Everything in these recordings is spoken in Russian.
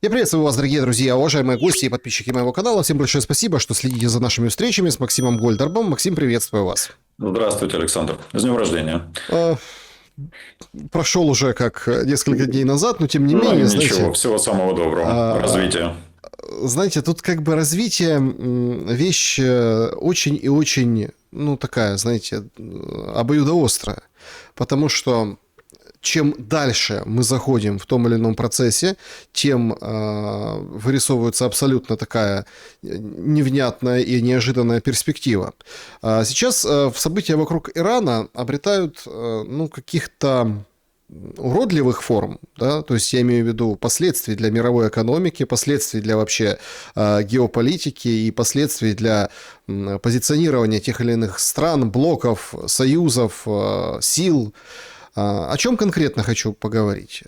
Я приветствую вас, дорогие друзья, уважаемые гости и подписчики моего канала. Всем большое спасибо, что следите за нашими встречами с Максимом Гольдербом. Максим, приветствую вас. Здравствуйте, Александр. С днем рождения. Прошел уже как несколько дней назад, но тем не Ну, менее, ничего, знаете... всего самого доброго. Развития. Знаете, тут как бы развитие вещь очень и очень, ну, такая, знаете, обоюдоострая. Потому что чем дальше мы заходим в том или ином процессе, тем вырисовывается абсолютно такая невнятная и неожиданная перспектива. Сейчас события вокруг Ирана обретают, ну, каких-то уродливых форм, да, то есть я имею в виду последствий для мировой экономики, последствий для вообще геополитики и последствий для позиционирования тех или иных стран, блоков, союзов, сил. О чем конкретно хочу поговорить?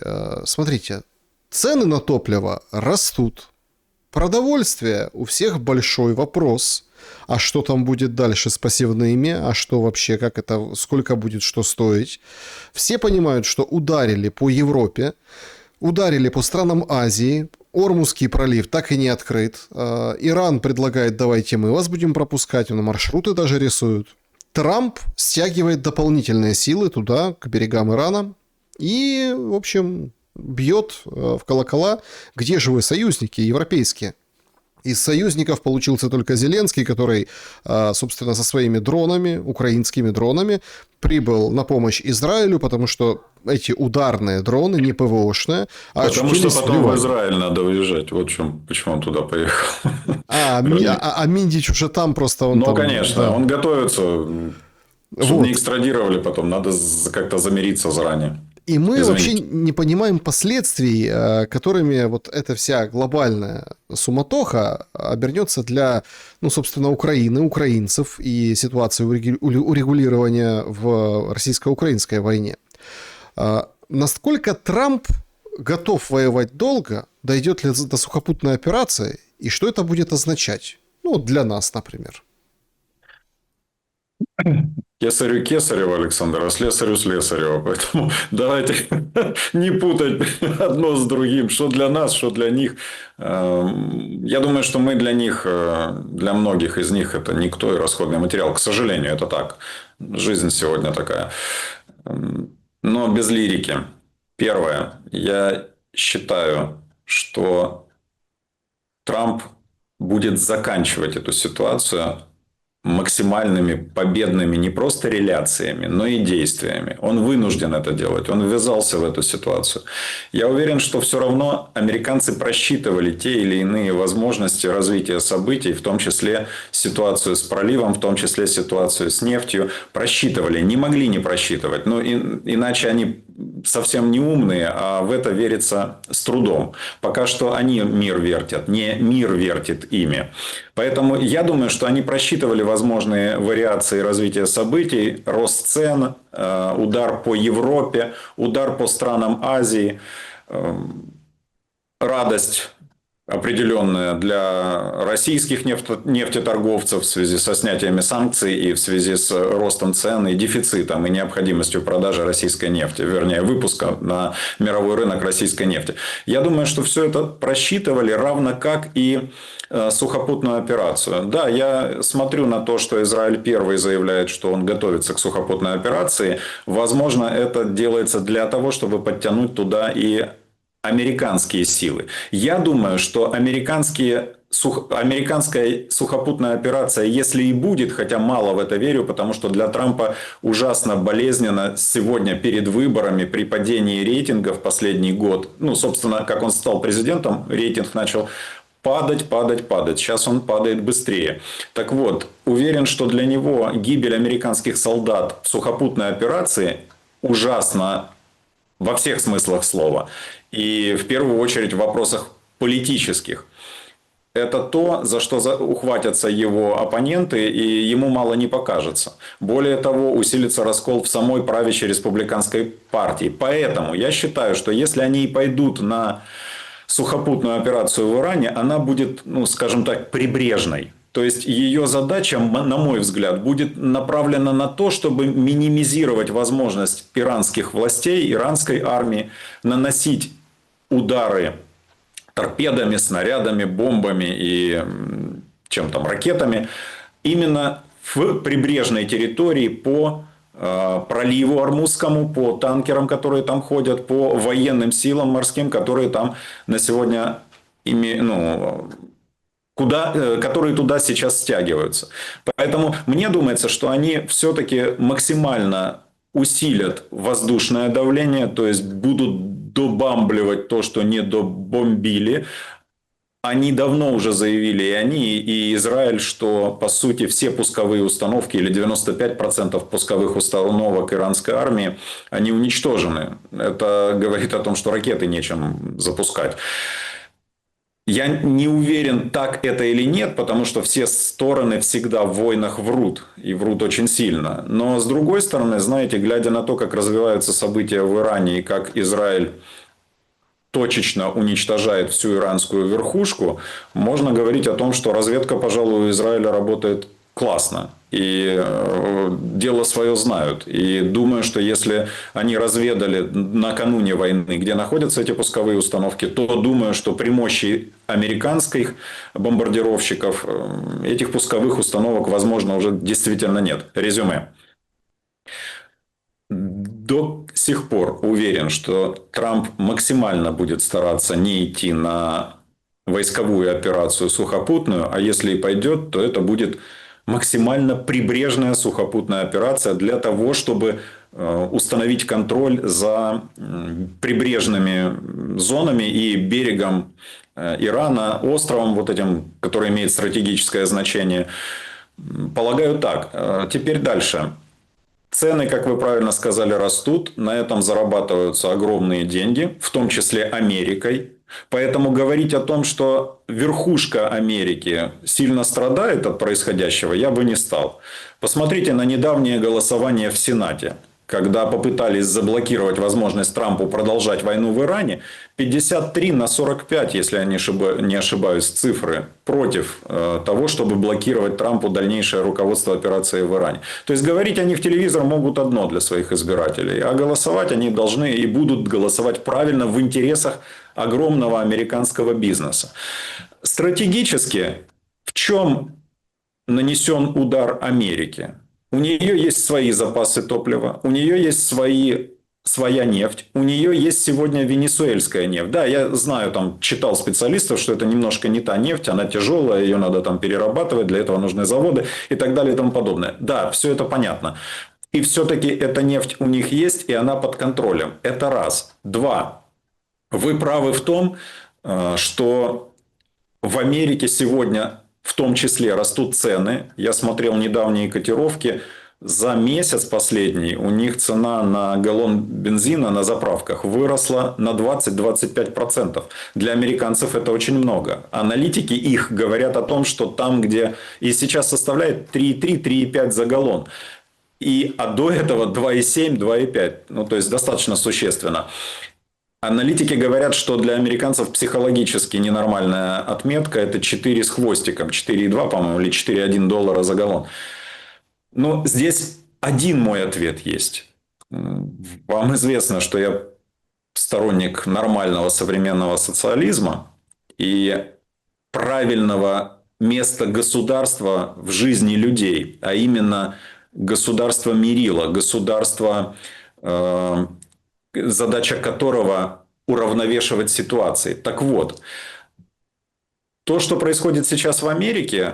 Смотрите, цены на топливо растут, продовольствие у всех большой вопрос. А что там будет дальше с пассивными? А что вообще, как это, сколько будет что стоить? Все понимают, что ударили по Европе, ударили по странам Азии, Ормузский пролив так и не открыт. Иран предлагает, давайте мы вас будем пропускать, на маршруты даже рисуют. Трамп стягивает дополнительные силы туда, к берегам Ирана, и, в общем, бьет в колокола, где же вы, союзники европейские. Из союзников получился только Зеленский, который, собственно, со своими дронами, украинскими дронами, прибыл на помощь Израилю, потому что эти ударные дроны, не ПВОшные, а Потому что потом сбивать. в Израиль надо уезжать. Вот в чем, почему он туда поехал. Миндич уже там просто... Он Ну, там, конечно, да. он готовится, чтобы не Вот. экстрадировали потом. Надо как-то замириться заранее. И мы вообще Извините. не понимаем последствий, которыми вот эта вся глобальная суматоха обернется для, ну, собственно, Украины, украинцев и ситуации урегулирования в российско-украинской войне. Насколько Трамп готов воевать долго, дойдет ли до сухопутной операции, и что это будет означать? Ну, для нас, например. Кесарю Кесарева, Александр, а слесарю Слесарева. Поэтому давайте не путать одно с другим. Что для нас, что для них. Я думаю, что мы для них, для многих из них, это никто и расходный материал. К сожалению, это так. Жизнь сегодня такая. Но без лирики. Первое. Я считаю, что Трамп будет заканчивать эту ситуацию максимальными победными не просто реляциями, но и действиями. Он вынужден это делать. Он ввязался в эту ситуацию. Я уверен, что все равно американцы просчитывали те или иные возможности развития событий, в том числе ситуацию с проливом, в том числе ситуацию с нефтью. Просчитывали, не могли не просчитывать. Но иначе они совсем не умные, а в это верится с трудом. Пока что они мир вертят, не мир вертит ими. Поэтому я думаю, что они просчитывали возможные вариации развития событий, рост цен, удар по Европе, удар по странам Азии, радость определенная для российских нефтеторговцев в связи со снятиями санкций и в связи с ростом цен и дефицитом и необходимостью продажи российской нефти, вернее, выпуска на мировой рынок российской нефти. Я думаю, что все это просчитывали, равно как и сухопутную операцию. Да, я смотрю на то, что Израиль первый заявляет, что он готовится к сухопутной операции. Возможно, это делается для того, чтобы подтянуть туда и американские силы. Я думаю, что американская сухопутная операция, если и будет, хотя мало в это верю, потому что для Трампа ужасно болезненно сегодня перед выборами при падении рейтингов последний год, ну, собственно, как он стал президентом, рейтинг начал падать. Сейчас он падает быстрее. Так вот, уверен, что для него гибель американских солдат в сухопутной операции ужасно во всех смыслах слова. И в первую очередь в вопросах политических. Это то, за что ухватятся его оппоненты, и ему мало не покажется. Более того, усилится раскол в самой правящей республиканской партии. Поэтому я считаю, что если они и пойдут на сухопутную операцию в Иране, она будет, ну, скажем так, прибрежной. То есть ее задача, на мой взгляд, будет направлена на то, чтобы минимизировать возможность иранских властей, иранской армии наносить удары торпедами, снарядами, бомбами и чем там, ракетами, именно в прибрежной территории по проливу Ормузскому, по танкерам, которые там ходят, по военным силам морским, которые там на сегодня которые туда сейчас стягиваются. Поэтому мне думается, что они все-таки максимально усилят воздушное давление, то есть будут добамбливать то, что не добомбили. Они давно уже заявили, и они, и Израиль, что, по сути, все пусковые установки, или 95% пусковых установок иранской армии, они уничтожены. Это говорит о том, что ракеты нечем запускать. Я не уверен, так это или нет, потому что все стороны всегда в войнах врут, и врут очень сильно. Но, с другой стороны, знаете, глядя на то, как развиваются события в Иране, и как Израиль точечно уничтожает всю иранскую верхушку, можно говорить о том, что разведка, пожалуй, у Израиля работает классно. И дело свое знают. И думаю, что если они разведали накануне войны, где находятся эти пусковые установки, то думаю, что при мощи американских бомбардировщиков этих пусковых установок, возможно, уже действительно нет. Резюме. До сих пор уверен, что Трамп максимально будет стараться не идти на войсковую операцию сухопутную, а если и пойдет, то это будет максимально прибрежная сухопутная операция для того, чтобы установить контроль за прибрежными зонами и берегом Ирана, островом вот этим, который имеет стратегическое значение. Полагаю так. Теперь дальше. Цены, как вы правильно сказали, растут. На этом зарабатываются огромные деньги, в том числе Америкой. Поэтому говорить о том, что верхушка Америки сильно страдает от происходящего, я бы не стал. Посмотрите на недавнее голосование в Сенате. Когда попытались заблокировать возможность Трампу продолжать войну в Иране, 53-45, если я не ошибаюсь, цифры против того, чтобы блокировать Трампу дальнейшее руководство операцией в Иране. То есть говорить они в телевизор могут одно для своих избирателей, а голосовать они должны и будут голосовать правильно в интересах огромного американского бизнеса. Стратегически в чем нанесен удар Америке? У нее есть свои запасы топлива, у нее есть своя нефть, у нее есть сегодня венесуэльская нефть. Да, я знаю, там читал специалистов, что это немножко не та нефть, она тяжелая, ее надо там перерабатывать, для этого нужны заводы и так далее и тому подобное. Да, все это понятно. И все-таки эта нефть у них есть, и она под контролем. Это раз. Два. Вы правы в том, что в Америке сегодня в том числе растут цены. Я смотрел недавние котировки. За месяц последний у них цена на галлон бензина на заправках выросла на 20-25%. Для американцев это очень много. Аналитики их говорят о том, что там, где и сейчас составляет 3,3-3,5 за галлон. А до этого 2,7, 2,5. Ну, то есть достаточно существенно. Аналитики говорят, что для американцев психологически ненормальная отметка – это 4 с хвостиком, 4,2, по-моему, или 4,1 доллара за галлон. Но здесь один мой ответ есть. Вам известно, что я сторонник нормального современного социализма и правильного места государства в жизни людей, а именно государство мерила, государство, задача которого уравновешивать ситуации. Так вот, то, что происходит сейчас в Америке,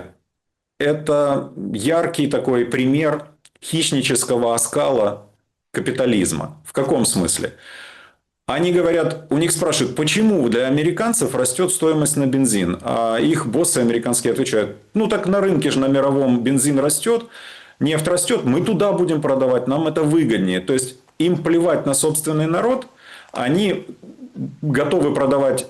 это яркий такой пример хищнического оскала капитализма. В каком смысле? Они говорят, у них спрашивают, почему для американцев растет стоимость на бензин? А их боссы американские отвечают, ну так на рынке же на мировом бензин растет, нефть растет, мы туда будем продавать, нам это выгоднее. То есть им плевать на собственный народ, они готовы продавать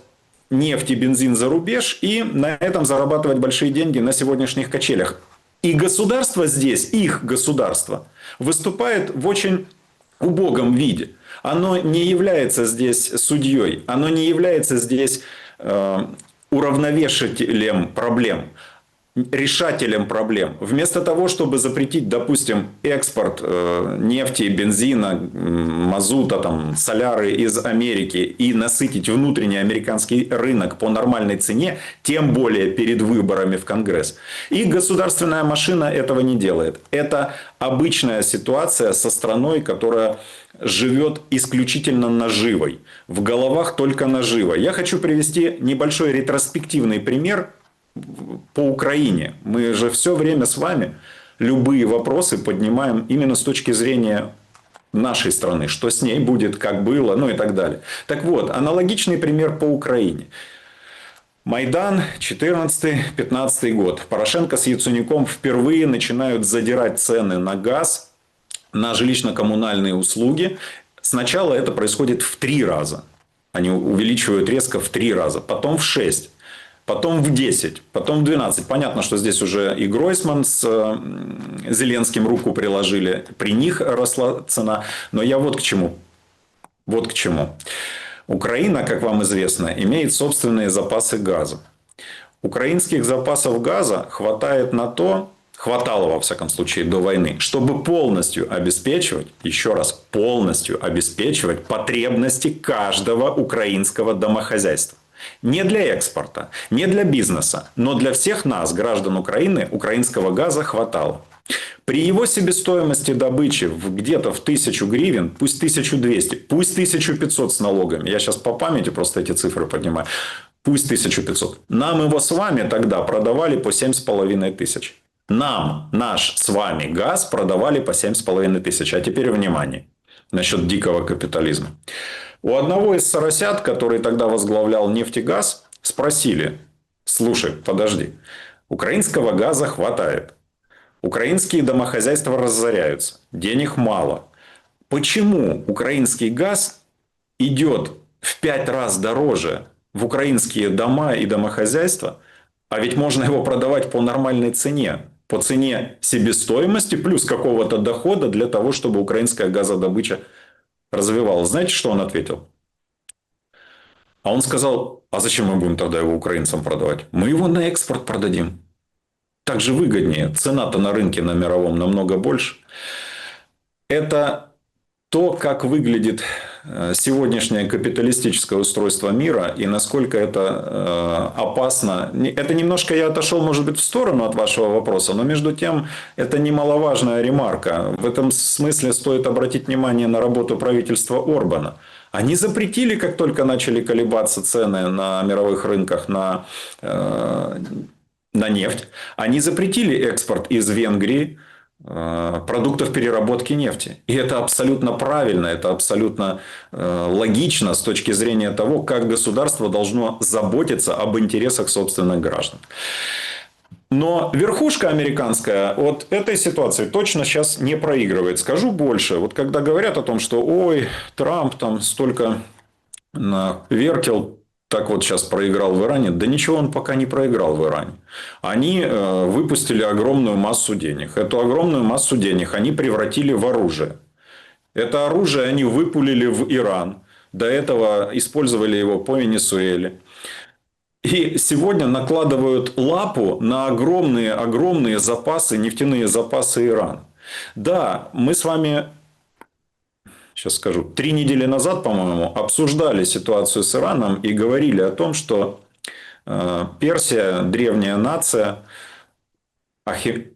нефть и бензин за рубеж и на этом зарабатывать большие деньги на сегодняшних качелях. И государство здесь, их государство, выступает в очень убогом виде. Оно не является здесь судьей, оно не является здесь уравновешителем проблем. решателем проблем. Вместо того, чтобы запретить, допустим, экспорт нефти, бензина, мазута, там, соляры из Америки и насытить внутренний американский рынок по нормальной цене, тем более перед выборами в Конгресс. И государственная машина этого не делает. Это обычная ситуация со страной, которая живет исключительно наживой. В головах только нажива. Я хочу привести небольшой ретроспективный пример по Украине. Мы же все время с вами любые вопросы поднимаем именно с точки зрения нашей страны. Что с ней будет, как было, ну и так далее. Так вот, аналогичный пример по Украине. Майдан, 14-15 год. Порошенко с Яценюком впервые начинают задирать цены на газ, на жилищно-коммунальные услуги. Сначала это происходит в 3 раза. Они увеличивают резко в 3 раза, потом в 6. Потом в 10, потом в 12. Понятно, что здесь уже и Гройсман с Зеленским руку приложили. При них росла цена. Но я вот к чему. Вот к чему. Украина, как вам известно, имеет собственные запасы газа. Украинских запасов газа хватает на то, хватало во всяком случае до войны, чтобы полностью обеспечивать, еще раз, полностью обеспечивать потребности каждого украинского домохозяйства. Не для экспорта, не для бизнеса, но для всех нас, граждан Украины, украинского газа хватало. При его себестоимости добычи где-то в 1000 гривен, пусть 1200, пусть 1500 с налогами, я сейчас по памяти просто эти цифры поднимаю, пусть 1500. Нам его с вами тогда продавали по 7500. Нам наш с вами газ продавали по 7500. А теперь внимание насчет дикого капитализма. У одного из соросят, который тогда возглавлял нефтегаз, спросили: слушай, подожди, украинского газа хватает. Украинские домохозяйства разоряются. Денег мало. Почему украинский газ идет в 5 раз дороже в украинские дома и домохозяйства, а ведь можно его продавать по нормальной цене? По цене себестоимости плюс какого-то дохода для того, чтобы украинская газодобыча развивалась. Знаете, что он ответил? А он сказал: а зачем мы будем тогда его украинцам продавать? Мы его на экспорт продадим. Так же выгоднее. Цена-то на рынке на мировом намного больше. Это то, как выглядит сегодняшнее капиталистическое устройство мира и насколько это опасно. Это немножко я отошел, может быть, в сторону от вашего вопроса, но между тем это немаловажная ремарка. В этом смысле стоит обратить внимание на работу правительства Орбана. Они запретили, как только начали колебаться цены на мировых рынках на нефть, они запретили экспорт из Венгрии продуктов переработки нефти. И это абсолютно правильно, это абсолютно логично с точки зрения того, как государство должно заботиться об интересах собственных граждан. Но верхушка американская от этой ситуации точно сейчас не проигрывает. Скажу больше. Вот когда говорят о том, что ой, Трамп там столько вертел, так вот сейчас проиграл в Иране. Да ничего он пока не проиграл в Иране. Они выпустили огромную массу денег. Эту огромную массу денег они превратили в оружие. Это оружие они выпулили в Иран. До этого использовали его по Венесуэле. И сегодня накладывают лапу на огромные запасы, нефтяные запасы Ирана. Да, мы с вами, сейчас скажу, 3 недели назад, по-моему, обсуждали ситуацию с Ираном и говорили о том, что Персия, древняя нация,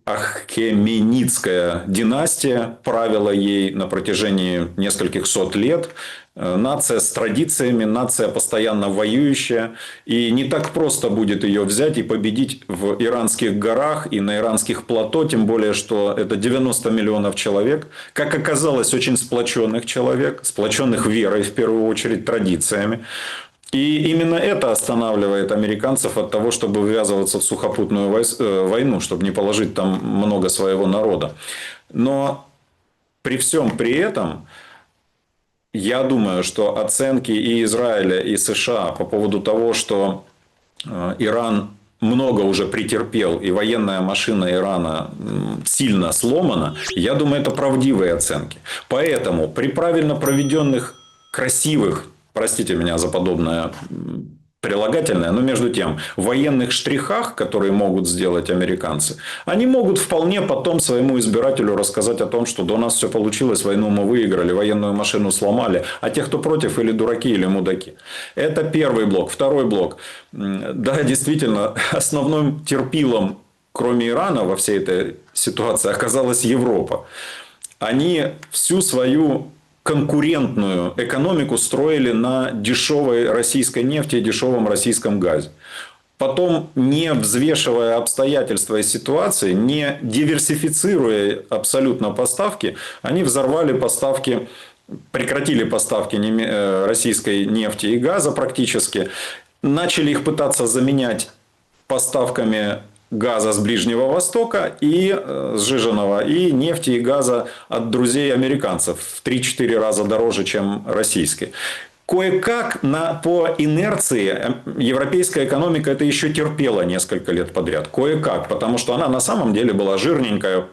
Ахеменидская династия, правила ей на протяжении нескольких сот лет. Нация с традициями, нация постоянно воюющая. И не так просто будет ее взять и победить в иранских горах и на иранских плато. Тем более, что это 90 миллионов человек. Как оказалось, очень сплоченных человек. Сплоченных верой, в первую очередь, традициями. И именно это останавливает американцев от того, чтобы ввязываться в сухопутную войну, чтобы не положить там много своего народа. Но при всем при этом, я думаю, что оценки и Израиля, и США по поводу того, что Иран много уже претерпел, и военная машина Ирана сильно сломана, я думаю, это правдивые оценки. Поэтому при правильно проведенных, красивых, простите меня за подобное прилагательное, но между тем, в военных штрихах, которые могут сделать американцы, они могут вполне потом своему избирателю рассказать о том, что да, у нас все получилось, войну мы выиграли, военную машину сломали, а те, кто против, или дураки, или мудаки. Это первый блок. Второй блок. Да, действительно, основным терпилом, кроме Ирана, во всей этой ситуации оказалась Европа. Они всю свою конкурентную экономику строили на дешевой российской нефти и дешевом российском газе. Потом, не взвешивая обстоятельства и ситуации, не диверсифицируя абсолютно поставки, они взорвали поставки, прекратили поставки российской нефти и газа практически, начали их пытаться заменять поставками газа с Ближнего Востока и сжиженного, и нефти и газа от друзей американцев в 3-4 раза дороже, чем российский. Кое-как по инерции европейская экономика это еще терпела несколько лет подряд. Кое-как, потому что она на самом деле была жирненькая,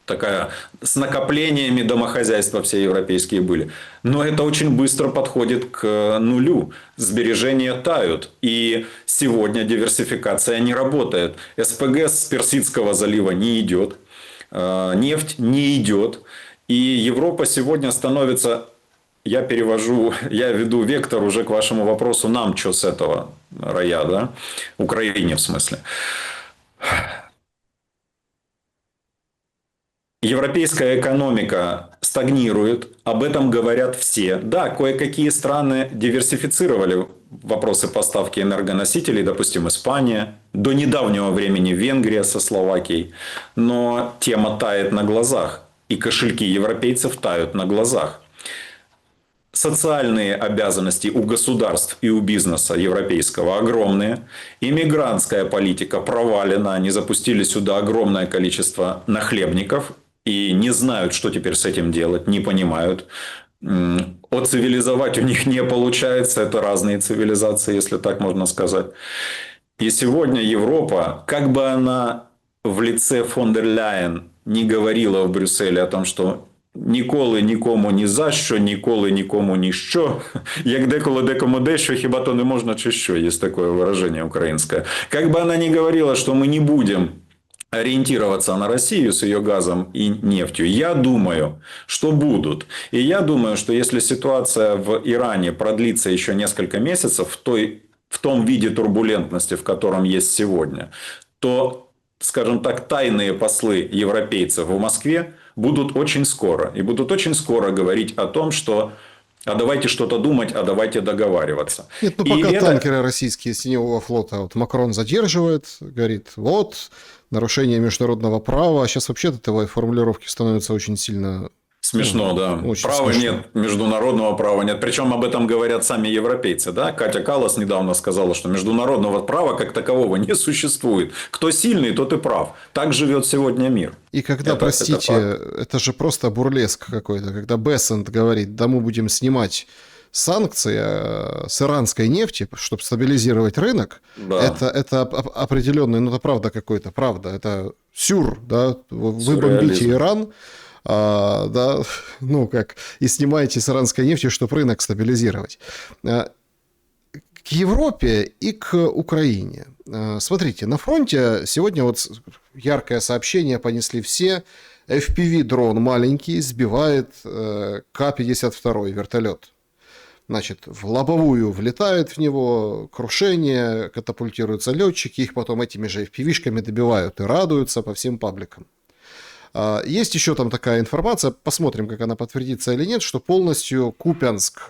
такая с накоплениями, домохозяйства все европейские были. Но это очень быстро подходит к нулю. Сбережения тают. И сегодня диверсификация не работает. СПГ с Персидского залива не идет. Нефть не идет. И Европа сегодня становится... Я веду вектор уже к вашему вопросу. Нам что с этого рая, да? Украине в смысле. Европейская экономика стагнирует, об этом говорят все. Да, кое-какие страны диверсифицировали вопросы поставки энергоносителей, допустим, Испания, до недавнего времени Венгрия со Словакией, но тема тает на глазах, и кошельки европейцев тают на глазах. Социальные обязанности у государств и у бизнеса европейского огромные. Иммигрантская политика провалена. Они запустили сюда огромное количество нахлебников и не знают, что теперь с этим делать, не понимают. Оцивилизовать у них не получается. Это разные цивилизации, если так можно сказать. И сегодня Европа, как бы она в лице фон дер Ляйен не говорила в Брюсселе о том, что ніколи нікому ні за що, ніколи нікому ні що. Як деколи декому дещо, хіба то не можна чи що. Есть такое выражение украинское. Как бы она ни говорила, что мы не будем ориентироваться на Россию с ее газом и нефтью, я думаю, что будут. И я думаю, что если ситуация в Иране продлится еще несколько месяцев в том виде турбулентности, в котором есть сегодня, то, скажем так, тайные послы европейцев в Москве будут очень скоро. И будут очень скоро говорить о том, что а давайте что-то думать, а давайте договариваться. Нет, ну пока танкеры российские Синевого флота вот Макрон задерживает, говорит, вот, нарушение международного права. А сейчас вообще от этой формулировки становится очень сильно... Смешно, да. Права смешно. нет, международного права нет. Причем об этом говорят сами европейцы. Да? Катя Каллас недавно сказала, что международного права как такового не существует. Кто сильный, тот и прав. Так живет сегодня мир. И когда, простите, это же просто бурлеск какой-то, когда Бессент говорит, да мы будем снимать санкции с иранской нефти, чтобы стабилизировать рынок, да. это определенный, ну это правда какой-то, правда, это сюр, да, вы бомбите Иран, да, ну как, и снимаете с иранской нефти, чтобы рынок стабилизировать. К Европе и к Украине. Смотрите, на фронте сегодня вот яркое сообщение понесли все. FPV-дрон маленький сбивает К-52 вертолет. Значит, в лобовую влетает в него, крушение, катапультируются летчики, их потом этими же FPV-шками добивают и радуются по всем пабликам. Есть еще там такая информация, посмотрим, как она подтвердится или нет, что полностью Купянск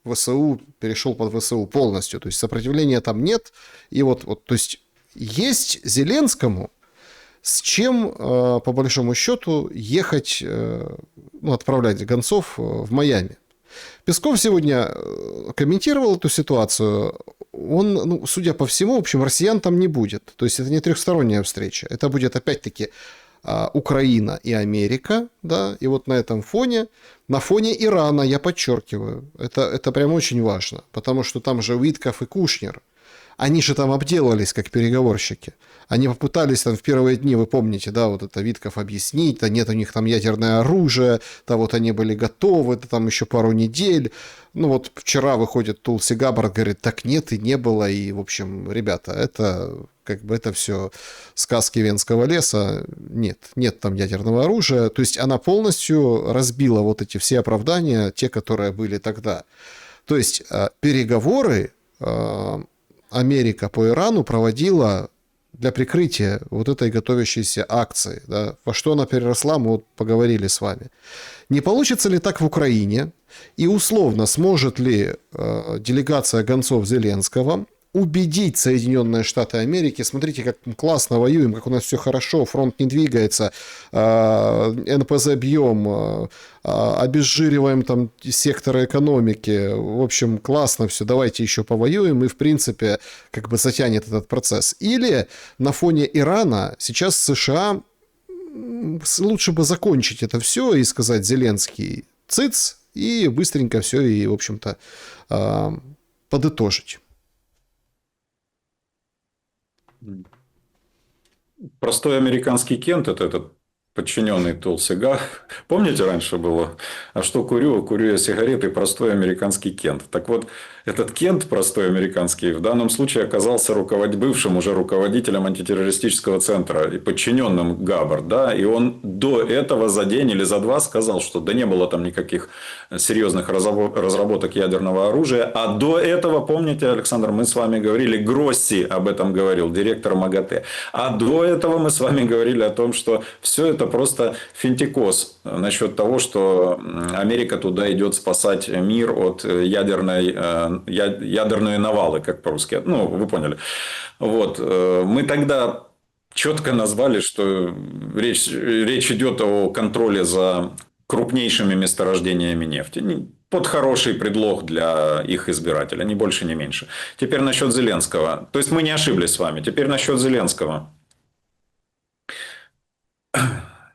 ВСУ перешел под ВСУ полностью, то есть сопротивления там нет. И вот то есть Зеленскому с чем, по большому счету, ехать, ну, отправлять гонцов в Майами. Песков сегодня комментировал эту ситуацию. Он, ну, судя по всему, в общем, россиян там не будет. То есть это не трехсторонняя встреча. Это будет опять-таки Украина и Америка, да, и вот на этом фоне, на фоне Ирана, я подчеркиваю, это прям очень важно, потому что там же Уитков и Кушнер, Они же там обделались как переговорщики. Они попытались там в первые дни, вы помните, да, вот это Витков объяснить, да нет у них там ядерное оружие, да вот они были готовы, да там еще пару недель. Ну вот вчера выходит Тулси Габбард, говорит, так нет и не было, и в общем, ребята, это как бы это все сказки Венского леса, нет там ядерного оружия, то есть она полностью разбила вот эти все оправдания, те, которые были тогда. То есть переговоры Америка по Ирану проводила для прикрытия вот этой готовящейся акции. Да? Во что она переросла, мы вот поговорили с вами. Не получится ли так в Украине? И условно, сможет ли делегация гонцов Зеленского убедить Соединенные Штаты Америки, смотрите, как мы классно воюем, как у нас все хорошо, фронт не двигается, НПЗ бьем, обезжириваем там секторы экономики, в общем, классно все, давайте еще повоюем, и, в принципе, как бы затянет этот процесс. Или на фоне Ирана сейчас США лучше бы закончить это все и сказать Зеленский цыц, и быстренько все, и, в общем-то, подытожить. Простой американский Кент – это этот подчиненный Толси Га. Помните, раньше было? А что курю? Курю я сигареты, простой американский Кент. Так вот, этот Кент, простой американский, в данном случае оказался бывшим уже руководителем антитеррористического центра и подчиненным Габбард. Да? И он до этого за день или за два сказал, что да не было там никаких серьезных разработок ядерного оружия. А до этого, помните, Александр, мы с вами говорили, Гросси об этом говорил, директор МАГАТЭ. А до этого мы с вами говорили о том, что все это просто финтикос насчет того, что Америка туда идет спасать мир от ядерной навалы, как по-русски. Ну, вы поняли. Вот. Мы тогда четко назвали, что речь идет о контроле за крупнейшими месторождениями нефти. Под хороший предлог для их избирателя, ни больше, ни меньше. Теперь насчет Зеленского. То есть мы не ошиблись с вами. Теперь насчет Зеленского.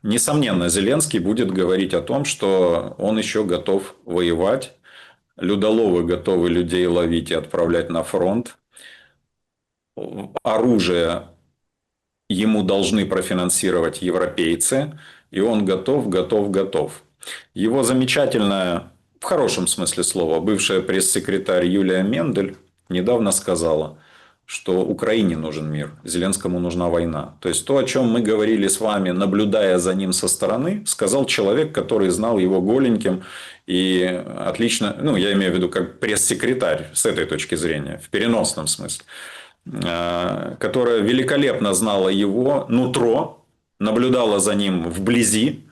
Несомненно, Зеленский будет говорить о том, что он еще готов воевать. Людоловы готовы людей ловить и отправлять на фронт. Оружие ему должны профинансировать европейцы. И он готов. Его замечательная, в хорошем смысле слова, бывшая пресс-секретарь Юлия Мендель недавно сказала, что Украине нужен мир, Зеленскому нужна война. То есть то, о чем мы говорили с вами, наблюдая за ним со стороны, сказал человек, который знал его голеньким и отлично, ну, я имею в виду как пресс-секретарь с этой точки зрения, в переносном смысле, которая великолепно знала его нутро, наблюдала за ним вблизи,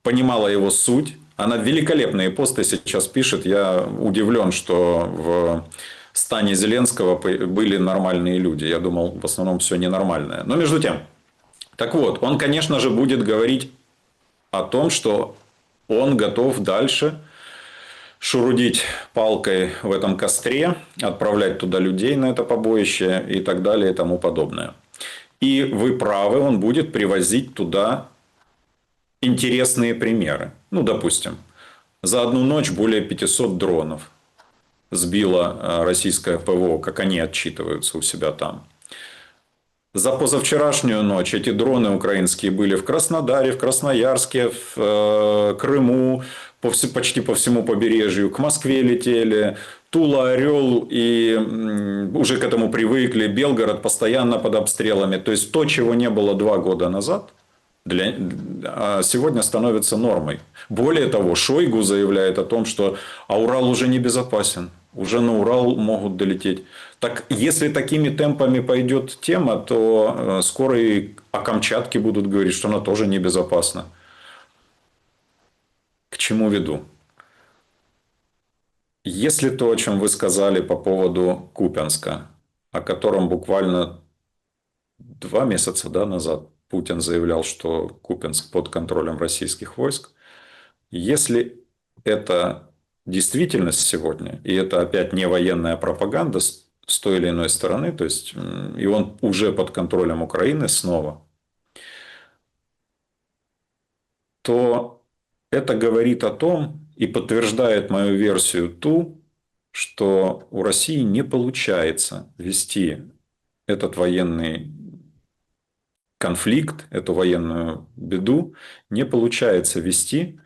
понимала его суть. Она великолепные посты сейчас пишет. Я удивлен, что в стане Зеленского были нормальные люди. Я думал, в основном все ненормальное. Но между тем. Так вот, он, конечно же, будет говорить о том, что он готов дальше шурудить палкой в этом костре, отправлять туда людей на это побоище и так далее и тому подобное. И вы правы, он будет привозить туда интересные примеры. Ну, допустим, за одну ночь более 500 дронов сбило российское ПВО, как они отчитываются у себя там. За позавчерашнюю ночь эти дроны украинские были в Краснодаре, в Красноярске, в Крыму, почти по всему побережью. К Москве летели. Тула, Орел, и уже к этому привыкли. Белгород постоянно под обстрелами. То есть то, чего не было 2 года назад, сегодня становится нормой. Более того, Шойгу заявляет о том, что Урал уже не безопасен. Уже на Урал могут долететь. Так если такими темпами пойдет тема, то скоро и о Камчатке будут говорить, что она тоже небезопасна. К чему веду? Если то, о чем вы сказали по поводу Купянска, о котором буквально 2 месяца назад Путин заявлял, что Купянск под контролем российских войск, если это действительность сегодня, и это опять не военная пропаганда с той или иной стороны, то есть и он уже под контролем Украины снова, то это говорит о том и подтверждает мою версию ту, что у России не получается вести этот военный конфликт, эту военную беду не получается вести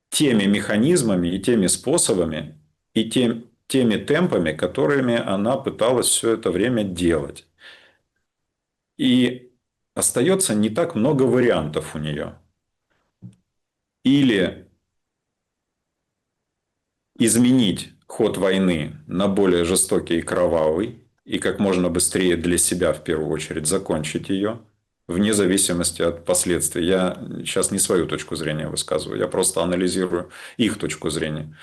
теми механизмами и теми способами и теми темпами, которыми она пыталась все это время делать. И остается не так много вариантов у нее. Или изменить ход войны на более жестокий и кровавый, и как можно быстрее для себя, в первую очередь, закончить ее, вне зависимости от последствий. Я сейчас не свою точку зрения высказываю, я просто анализирую их точку зрения.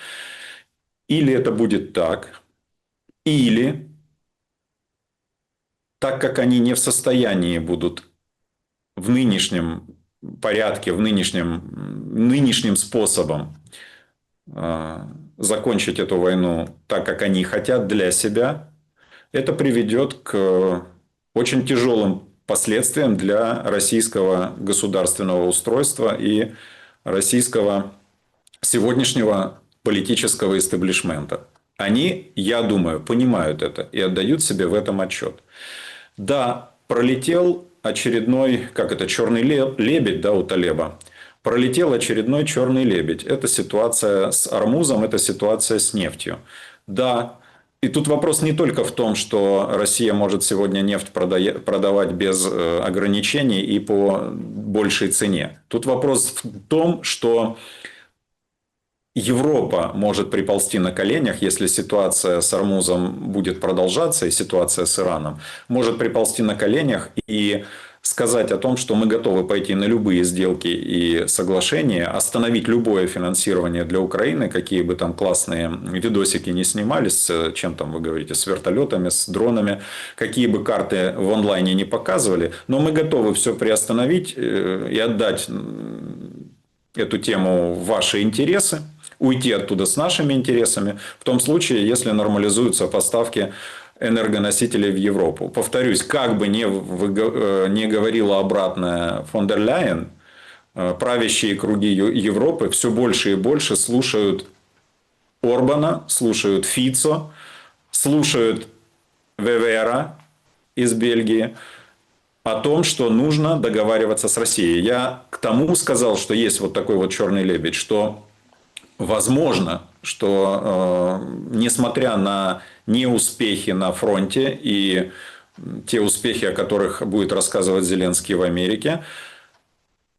Или это будет так, или так как они не в состоянии будут в нынешнем порядке, нынешним способом закончить эту войну так, как они хотят для себя, это приведет к очень тяжелым последствиям для российского государственного устройства и российского сегодняшнего политического истеблишмента. Они, я думаю, понимают это и отдают себе в этом отчет. Да, пролетел очередной, как это, черный лебедь, да, у Талеба. Пролетел очередной черный лебедь. Это ситуация с Ормузом, это ситуация с нефтью. Да, и тут вопрос не только в том, что Россия может сегодня нефть продавать без ограничений и по большей цене. Тут вопрос в том, что Европа может приползти на коленях, если ситуация с Ормузом будет продолжаться, и ситуация с Ираном, может приползти на коленях и сказать о том, что мы готовы пойти на любые сделки и соглашения, остановить любое финансирование для Украины, какие бы там классные видосики не снимались, чем там вы говорите, с вертолетами, с дронами, какие бы карты в онлайне не показывали, но мы готовы все приостановить и отдать эту тему в ваши интересы, уйти оттуда с нашими интересами, в том случае, если нормализуются поставки энергоносителей в Европу. Повторюсь, как бы не говорила обратная фон дер Ляйен, правящие круги Европы все больше и больше слушают Орбана, слушают Фицо, слушают Вевера из Бельгии о том, что нужно договариваться с Россией. Я к тому сказал, что есть вот такой вот черный лебедь, что возможно, что несмотря на неуспехи на фронте и те успехи, о которых будет рассказывать Зеленский в Америке,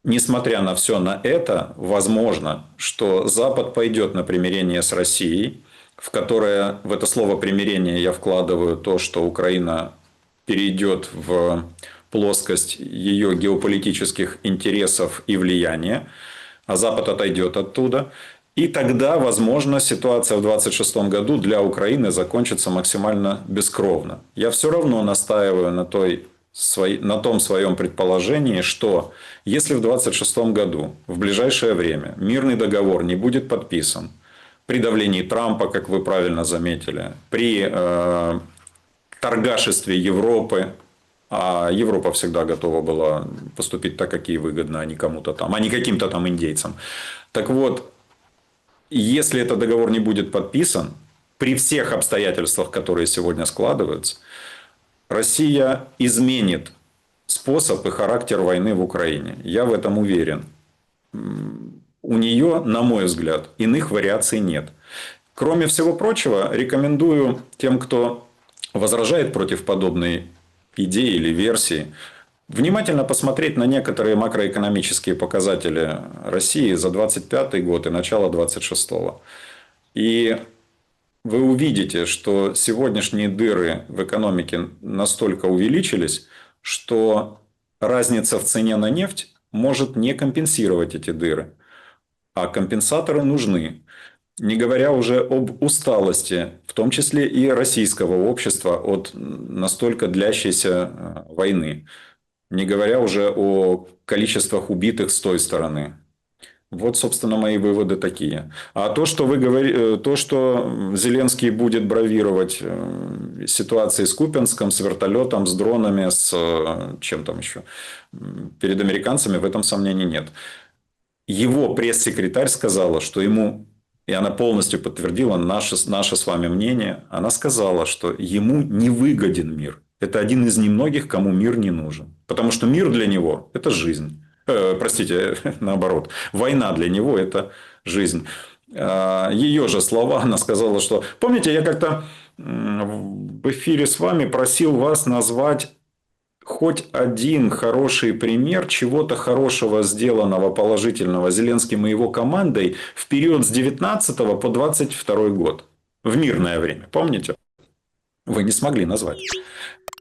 несмотря на все на это, возможно, что Запад пойдет на примирение с Россией, в которое в это слово примирение я вкладываю то, что Украина перейдет в плоскость ее геополитических интересов и влияния, а Запад отойдет оттуда. И тогда, возможно, ситуация в 2026 году для Украины закончится максимально бескровно. Я все равно настаиваю на том своем предположении, что если в 2026 году, в ближайшее время, мирный договор не будет подписан, при давлении Трампа, как вы правильно заметили, при торгашестве Европы, а Европа всегда готова была поступить так, как ей выгодно, а не кому-то там, а не каким-то там индейцам. Так вот, если этот договор не будет подписан, при всех обстоятельствах, которые сегодня складываются, Россия изменит способ и характер войны в Украине. Я в этом уверен. У нее, на мой взгляд, иных вариаций нет. Кроме всего прочего, рекомендую тем, кто возражает против подобной идеи или версии, внимательно посмотреть на некоторые макроэкономические показатели России за 2025 год и начало 2026. И вы увидите, что сегодняшние дыры в экономике настолько увеличились, что разница в цене на нефть может не компенсировать эти дыры. А компенсаторы нужны. Не говоря уже об усталости, в том числе и российского общества от настолько длящейся войны. Не говоря уже о количествах убитых с той стороны. Вот, собственно, мои выводы такие. А то, что вы говорите, то, что Зеленский будет бравировать ситуацией с Купянском, с вертолетом, с дронами, с чем там еще, перед американцами, в этом сомнений нет. Его пресс-секретарь сказала, что ему, и она полностью подтвердила наше с вами мнение, она сказала, что ему не выгоден мир. Это один из немногих, кому мир не нужен. Потому что мир для него – это жизнь. Простите, наоборот. Война для него – это жизнь. Ее же слова, она сказала, что... Помните, я как-то в эфире с вами просил вас назвать хоть один хороший пример чего-то хорошего, сделанного положительного Зеленским и его командой в период с 19 по 22 год. В мирное время. Помните? Вы не смогли назвать.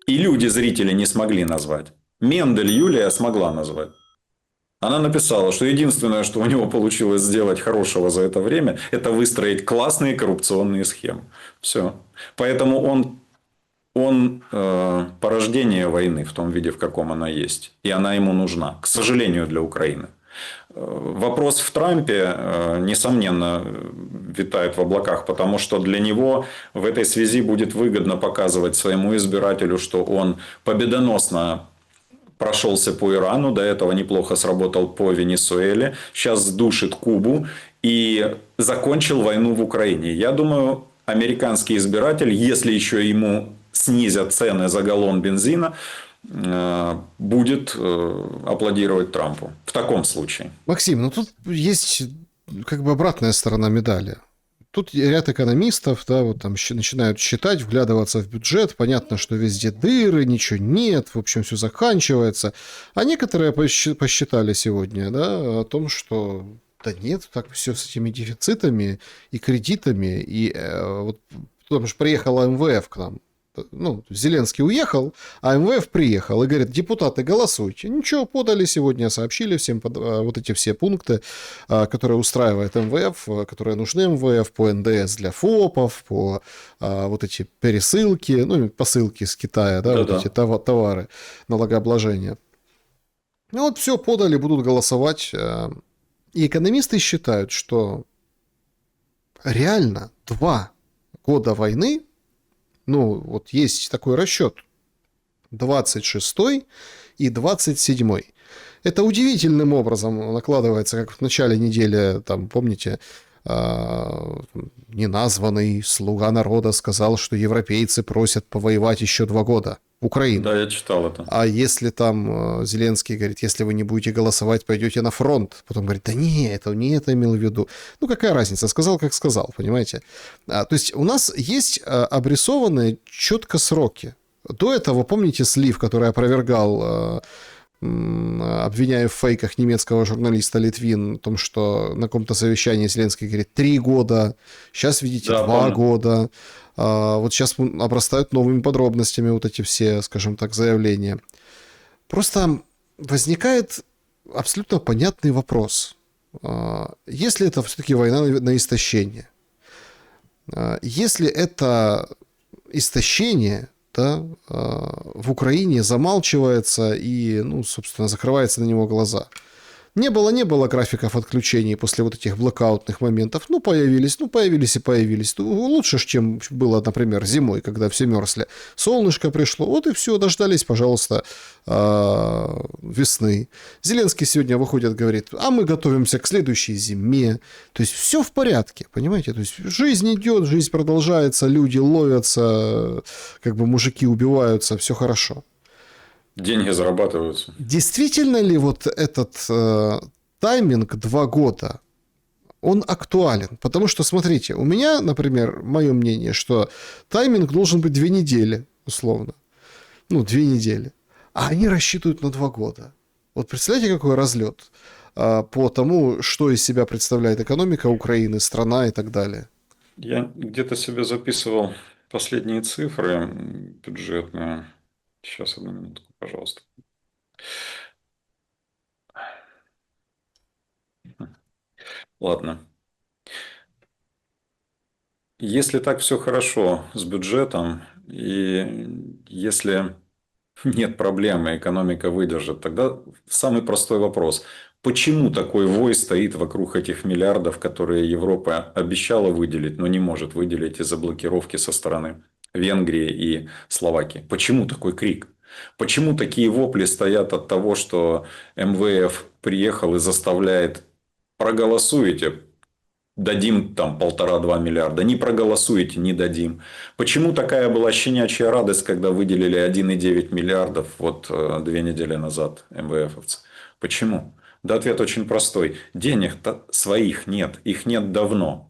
И люди, зрители, не смогли назвать. Мендель Юлия смогла назвать. Она написала, что единственное, что у него получилось сделать хорошего за это время, это выстроить классные коррупционные схемы. Все. Поэтому он порождение войны в том виде, в каком она есть. И она ему нужна, к сожалению, для Украины. Вопрос в Трампе, несомненно, витает в облаках, потому что для него в этой связи будет выгодно показывать своему избирателю, что он победоносно прошелся по Ирану, до этого неплохо сработал по Венесуэле, сейчас душит Кубу и закончил войну в Украине. Я думаю, американский избиратель, если еще ему снизят цены за галлон бензина, будет аплодировать Трампу. В таком случае. Максим, ну тут есть как бы обратная сторона медали. Тут ряд экономистов, да, вот там начинают считать, вглядываться в бюджет. Понятно, что везде дыры, ничего нет, в общем, все заканчивается. А некоторые посчитали сегодня, да, о том, что да нет, так все с этими дефицитами и кредитами. И вот потому что приехала МВФ к нам. Ну, Зеленский уехал, а МВФ приехал и говорит: депутаты, голосуйте. Ничего, подали сегодня, сообщили всем вот эти все пункты, которые устраивает МВФ, которые нужны МВФ по НДС для ФОПов, по вот эти пересылки, ну, посылки с Китая, да, вот эти товары, налогообложения. Ну, вот все подали, будут голосовать. И экономисты считают, что реально 2 года войны, ну, вот есть такой расчет, 26-й и 27-й. Это удивительным образом накладывается, как в начале недели, там, помните, неназванный слуга народа сказал, что европейцы просят повоевать еще 2 года. Украину. Да, я читал это. А если там Зеленский говорит, если вы не будете голосовать, пойдете на фронт. Потом говорит, да не это имел в виду. Ну, какая разница? Сказал, как сказал, понимаете? То есть у нас есть обрисованные четко сроки. До этого, помните, слив, который опровергал, обвиняя в фейках немецкого журналиста Литвин, о том, что на каком-то совещании Зеленский говорит 3 года, сейчас, видите, да, 2 года. Вот сейчас обрастают новыми подробностями вот эти все, скажем так, заявления. Просто возникает абсолютно понятный вопрос. Если это все-таки война на истощение, если это истощение, да, в Украине замалчивается и, ну, собственно, закрывается на него глаза. Не было графиков отключений после вот этих блэкаутных моментов. Ну, появились и появились. Лучше, чем было, например, зимой, когда все мерзли. Солнышко пришло, вот и все, дождались, пожалуйста, весны. Зеленский сегодня выходит, говорит, а мы готовимся к следующей зиме. То есть все в порядке, понимаете? То есть жизнь идет, жизнь продолжается, люди ловятся, как бы мужики убиваются, все хорошо. Деньги зарабатываются. Действительно ли вот этот тайминг 2 года, он актуален? Потому что, смотрите, у меня, например, мое мнение, что тайминг должен быть 2 недели, условно. Ну, 2 недели. А они рассчитывают на 2 года. Вот представляете, какой разлет по тому, что из себя представляет экономика Украины, страна и так далее. Я где-то себе записывал последние цифры бюджетные. Сейчас, 1 минутку, пожалуйста. Ладно. Если так все хорошо с бюджетом, и если нет проблемы, экономика выдержит, тогда самый простой вопрос. Почему такой вой стоит вокруг этих миллиардов, которые Европа обещала выделить, но не может выделить из-за блокировки со стороны Венгрии и Словакии? Почему такой крик? Почему такие вопли стоят от того, что МВФ приехал и заставляет: проголосуйте, дадим там 1,5-2 миллиарда. Не проголосуете, не дадим. Почему такая была щенячья радость, когда выделили 1,9 миллиардов вот 2 недели назад МВФовцы? Почему? Да ответ очень простой. Денег-то своих нет. Их нет давно.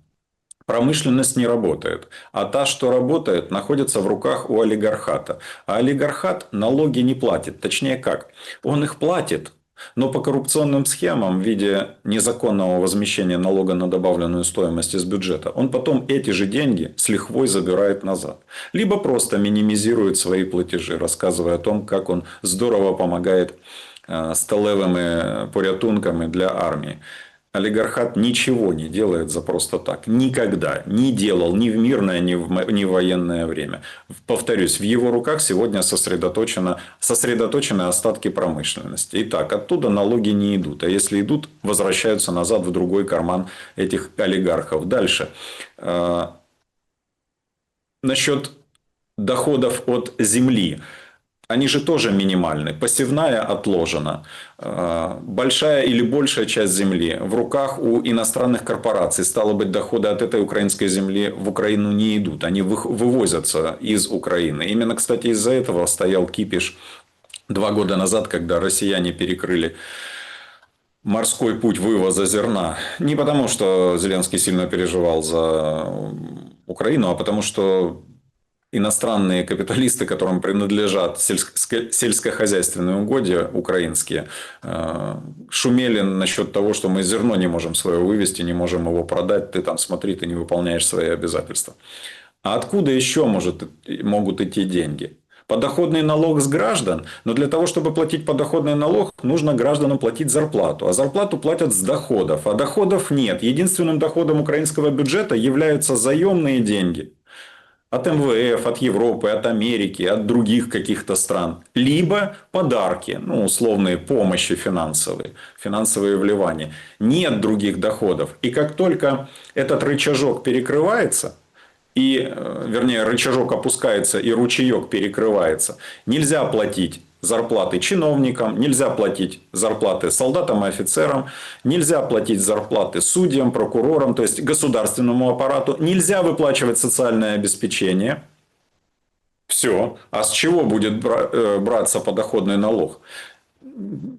Промышленность не работает. А та, что работает, находится в руках у олигархата. А олигархат налоги не платит. Точнее как? Он их платит. Но по коррупционным схемам в виде незаконного возмещения налога на добавленную стоимость из бюджета, он потом эти же деньги с лихвой забирает назад. Либо просто минимизирует свои платежи, рассказывая о том, как он здорово помогает сталевыми порятунками для армии. Олигархат ничего не делает за просто так. Никогда не делал ни в мирное, ни в военное время. Повторюсь, в его руках сегодня сосредоточены остатки промышленности. Итак, оттуда налоги не идут. А если идут, возвращаются назад в другой карман этих олигархов. Дальше. Насчет доходов от земли. Они же тоже минимальны. Посевная отложена. Большая или большая часть земли в руках у иностранных корпораций. Стало быть, доходы от этой украинской земли в Украину не идут. Они вывозятся из Украины. Именно, кстати, из-за этого стоял кипиш 2 года назад, когда россияне перекрыли морской путь вывоза зерна. Не потому, что Зеленский сильно переживал за Украину, а потому, что иностранные капиталисты, которым принадлежат сельскохозяйственные угодья украинские, шумели насчет того, что мы зерно не можем свое вывести, не можем его продать. Ты там смотри, ты не выполняешь свои обязательства. А откуда еще могут идти деньги? Подоходный налог с граждан, но для того, чтобы платить подоходный налог, нужно гражданам платить зарплату. А зарплату платят с доходов. А доходов нет. Единственным доходом украинского бюджета являются заемные деньги. От МВФ, от Европы, от Америки, от других каких-то стран. Либо подарки, условные помощи финансовые вливания. Нет других доходов. И как только этот рычажок перекрывается, вернее, рычажок опускается и ручеек перекрывается, нельзя платить зарплаты чиновникам, нельзя платить зарплаты солдатам и офицерам, нельзя платить зарплаты судьям, прокурорам, то есть государственному аппарату, нельзя выплачивать социальное обеспечение. Все. А с чего будет браться подоходный налог?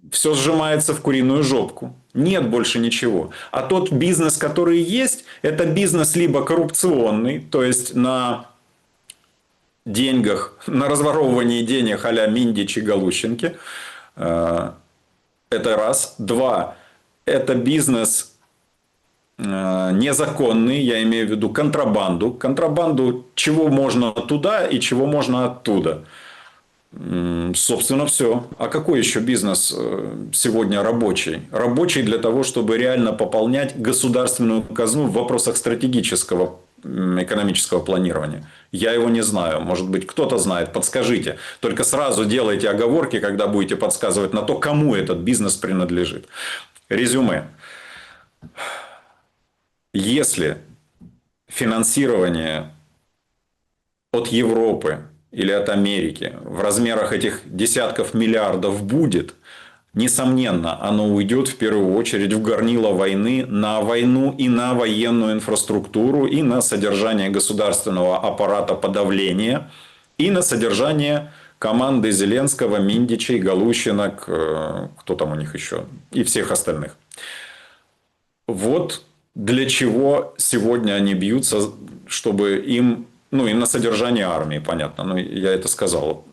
Все сжимается в куриную жопку. Нет больше ничего. А тот бизнес, который есть, это бизнес либо коррупционный, то есть на деньгах, на разворовывании денег а-ля Миндич и Галущенки. Это раз. 2. Это бизнес незаконный, я имею в виду контрабанду. Контрабанду, чего можно туда и чего можно оттуда. Собственно, все. А какой еще бизнес сегодня рабочий? Рабочий для того, чтобы реально пополнять государственную казну в вопросах стратегического экономического планирования. Я его не знаю. Может быть, кто-то знает. Подскажите. Только сразу делайте оговорки, когда будете подсказывать на то, кому этот бизнес принадлежит. Резюме. Если финансирование от Европы или от Америки в размерах этих десятков миллиардов будет, несомненно, оно уйдет в первую очередь в горнило войны, на войну и на военную инфраструктуру, и на содержание государственного аппарата подавления, и на содержание команды Зеленского, Миндичей, Галущинок, кто там у них еще, и всех остальных. Вот для чего сегодня они бьются, чтобы им, и на содержание армии, понятно, я это сказал.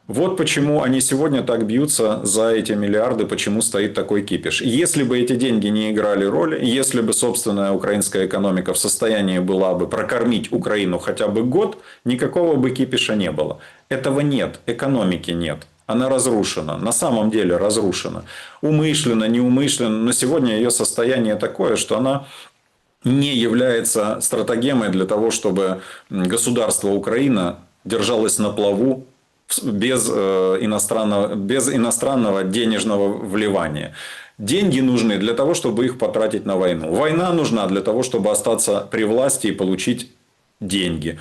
Вот почему они сегодня так бьются за эти миллиарды, почему стоит такой кипиш. Если бы эти деньги не играли роли, если бы собственная украинская экономика в состоянии была бы прокормить Украину хотя бы год, никакого бы кипиша не было. Этого нет, экономики нет. Она разрушена, на самом деле разрушена. Умышленно, неумышленно, но сегодня ее состояние такое, что она не является стратегемой для того, чтобы государство Украина держалось на плаву без иностранного денежного вливания. Деньги нужны для того, чтобы их потратить на войну. Война нужна для того, чтобы остаться при власти и получить деньги.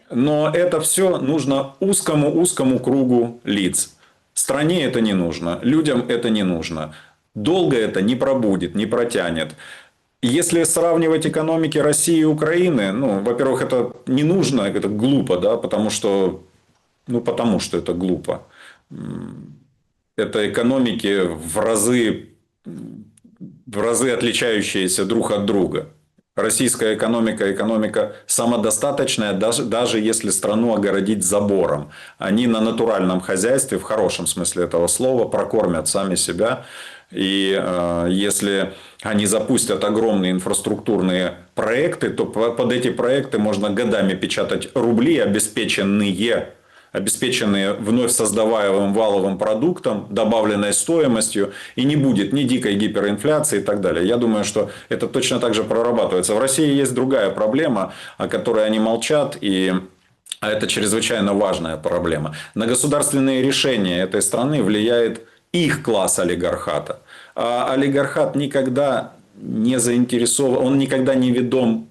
Но это все нужно узкому кругу лиц. Стране это не нужно, людям это не нужно. Долго это не пробудет, не протянет. Если сравнивать экономики России и Украины, ну, во-первых, это не нужно, это глупо, да, потому что это глупо. Это экономики в разы отличающиеся друг от друга. Российская экономика – экономика самодостаточная, даже если страну огородить забором. Они на натуральном хозяйстве, в хорошем смысле этого слова, прокормят сами себя. И если они запустят огромные инфраструктурные проекты, то под эти проекты можно годами печатать рубли, обеспеченные вновь создаваемым валовым продуктом, добавленной стоимостью, и не будет ни дикой гиперинфляции и так далее. Я думаю, что это точно так же прорабатывается. В России есть другая проблема, о которой они молчат, а это чрезвычайно важная проблема. На государственные решения этой страны влияет их класс олигархата. А олигархат никогда не заинтересован, он никогда не ведом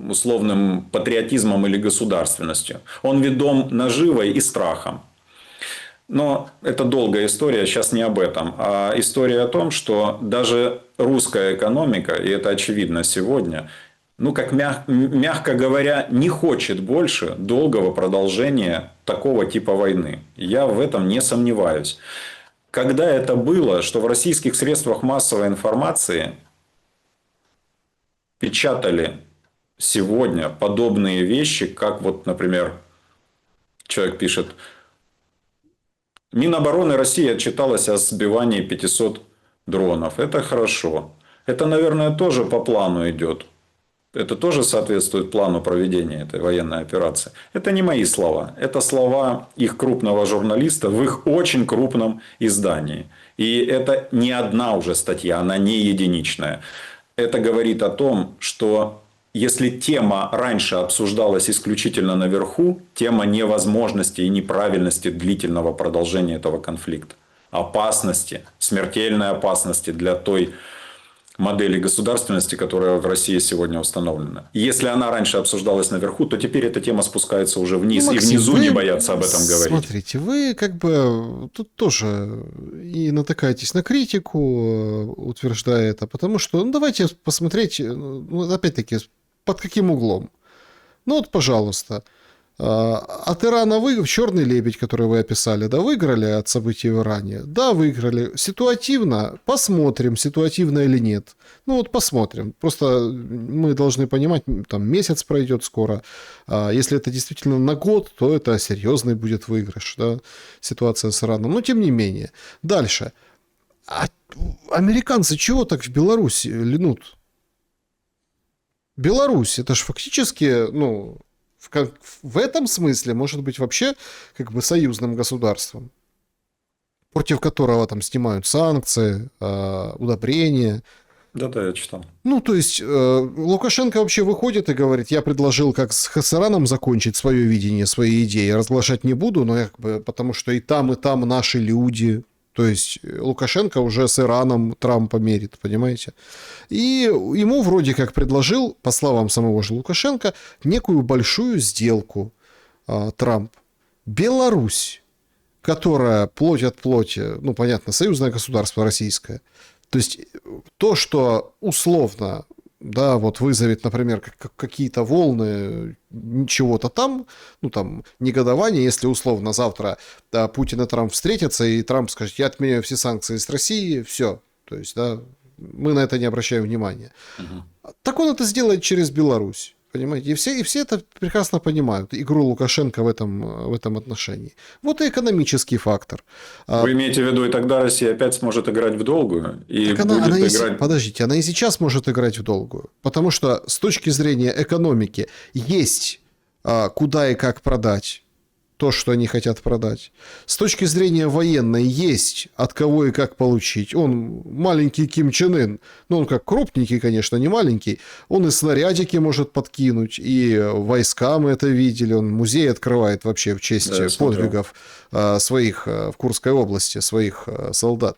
условным патриотизмом или государственностью. Он ведом наживой и страхом. Но это долгая история, сейчас не об этом, а история о том, что даже русская экономика, и это очевидно сегодня, ну, как мягко говоря, не хочет больше долгого продолжения такого типа войны. Я в этом не сомневаюсь. Когда это было, что в российских средствах массовой информации печатали сегодня подобные вещи, как вот, например, человек пишет: Минобороны России отчиталась о сбивании 500 дронов. Это хорошо. Это, наверное, тоже по плану идет. Это тоже соответствует плану проведения этой военной операции. Это не мои слова. Это слова их крупного журналиста в их очень крупном издании. И это не одна уже статья, она не единичная. Это говорит о том, что если тема раньше обсуждалась исключительно наверху, тема невозможности и неправильности длительного продолжения этого конфликта, опасности, смертельной опасности для той модели государственности, которая в России сегодня установлена. Если она раньше обсуждалась наверху, то теперь эта тема спускается уже вниз. Ну, и Максим, внизу вы, не боятся об этом говорить. Смотрите, вы как бы тут тоже и натыкаетесь на критику, утверждая это, потому что, ну, давайте посмотреть, ну, опять-таки, под каким углом. Ну вот, пожалуйста, от Ирана «Черный лебедь», который вы описали, да, выиграли от событий в Иране? Да, выиграли. Ситуативно? Посмотрим, ситуативно или нет. Ну вот посмотрим. Просто мы должны понимать, там месяц пройдет скоро. Если это действительно на год, то это серьезный будет выигрыш, да, ситуация с Ираном. Но тем не менее. Дальше. А американцы чего так в Беларусь линут? Беларусь, это же фактически, ну, в этом смысле может быть вообще как бы союзным государством, против которого там снимают санкции, удобрения. Да-да, я читал. Ну, то есть Лукашенко вообще выходит и говорит: я предложил как с Ираном закончить свое видение, свои идеи, разглашать не буду, но как бы, потому что и там наши люди. То есть Лукашенко уже с Ираном Трампа мерит, понимаете? И ему вроде как предложил, по словам самого же Лукашенко, некую большую сделку Трамп. Беларусь, которая плоть от плоти, ну, понятно, союзное государство российское. То есть то, что условно, да, вот вызовет, например, какие-то волны чего-то там, ну, там, негодование, если условно завтра Путин и Трамп встретятся, и Трамп скажет: я отменяю все санкции с России, все. То есть, да, мы на это не обращаем внимания. Угу. Так он это сделает через Беларусь. Понимаете? И все это прекрасно понимают, игру Лукашенко в этом отношении. Вот и экономический фактор. Вы имеете в виду, и тогда Россия опять сможет играть в долгую? И так будет играть... Подождите, она и сейчас может играть в долгую. Потому что с точки зрения экономики есть куда и как продать то, что они хотят продать. С точки зрения военной есть от кого и как получить. Он маленький Ким Чен Ын, ну, он как крупненький, конечно, не маленький. Он и снарядики может подкинуть, и войска мы это видели. Он музей открывает вообще в честь подвигов своих в Курской области, своих солдат.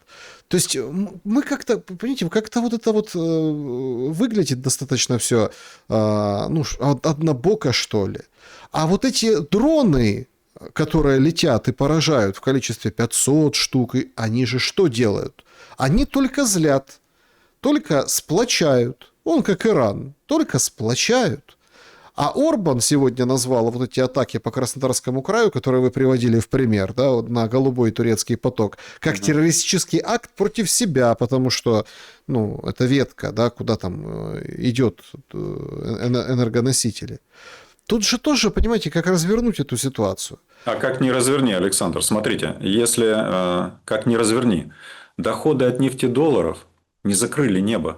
То есть мы как-то, понимаете, как-то вот это вот выглядит достаточно все, ну, однобоко, что ли. А вот эти дроны, которые летят и поражают в количестве 500 штук, они же что делают? Они только злят, только сплочают. Он как Иран, только сплочают. А Орбан сегодня назвал вот эти атаки по Краснодарскому краю, которые вы приводили в пример, да, вот на голубой турецкий поток, как террористический акт против себя, потому что, ну, это ветка, да, куда там идет энергоносители. Тут же тоже, понимаете, как развернуть эту ситуацию. А как ни разверни, Александр, смотрите, если как ни разверни, доходы от нефтедолларов не закрыли небо.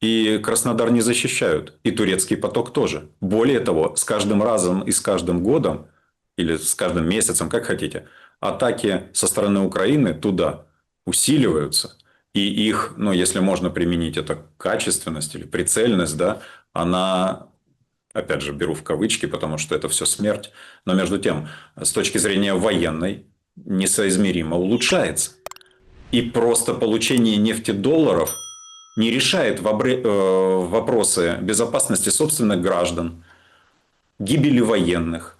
И Краснодар не защищают, и турецкий поток тоже. Более того, с каждым разом и с каждым годом, или с каждым месяцем, как хотите, атаки со стороны Украины туда усиливаются. И их, ну, если можно применить это качественность или прицельность, да, она, опять же, беру в кавычки, потому что это все смерть, но между тем, с точки зрения военной, несоизмеримо улучшается. И просто получение нефтедолларов не решает вопросы безопасности собственных граждан, гибели военных,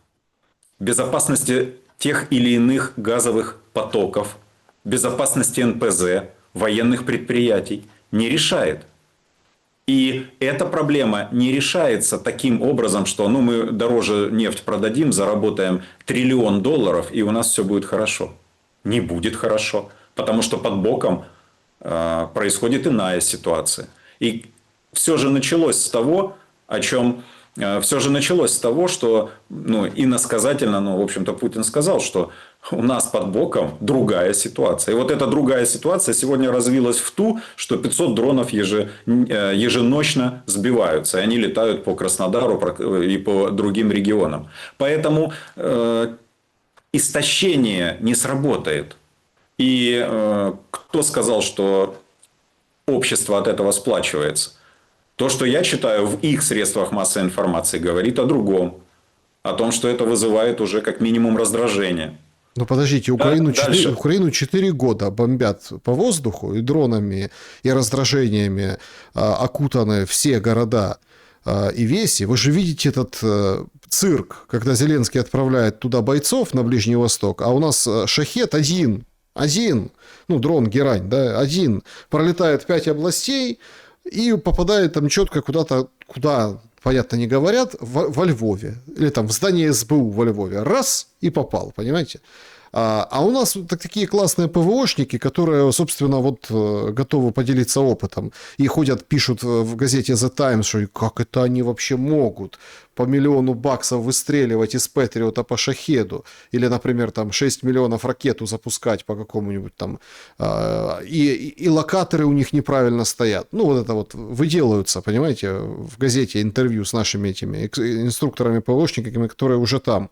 безопасности тех или иных газовых потоков, безопасности НПЗ, военных предприятий. Не решает. И эта проблема не решается таким образом, что ну, мы дороже нефть продадим, заработаем $1 триллион, и у нас все будет хорошо. Не будет хорошо, потому что под боком происходит иная ситуация. И все же началось с того, что ну, иносказательно, ну, в общем-то, Путин сказал, что у нас под боком другая ситуация. И вот эта другая ситуация сегодня развилась в ту, что 500 дронов еженочно сбиваются. И они летают по Краснодару и по другим регионам. Поэтому истощение не сработает. И кто сказал, что общество от этого сплачивается? То, что я читаю в их средствах массовой информации, говорит о другом. О том, что это вызывает уже как минимум раздражение. Ну, подождите, Украину 4 года бомбят по воздуху и дронами, и раздражениями окутаны все города и веси. Вы же видите этот цирк, когда Зеленский отправляет туда бойцов на Ближний Восток, а у нас шахед один, ну, дрон Герань, да, один, пролетает 5 областей и попадает там четко куда-то, куда, понятно, не говорят, во Львове. Или там в здание СБУ во Львове. Раз – и попал, понимаете? А у нас такие классные ПВОшники, которые, собственно, вот готовы поделиться опытом. И ходят, пишут в газете The Times, что как это они вообще могут по $1 миллион выстреливать из Патриота по шахеду. Или, например, там 6 миллионов ракету запускать по какому-нибудь там. И локаторы у них неправильно стоят. Ну, вот это вот выделываются, понимаете, в газете интервью с нашими этими инструкторами-ПВОшниками, которые уже там.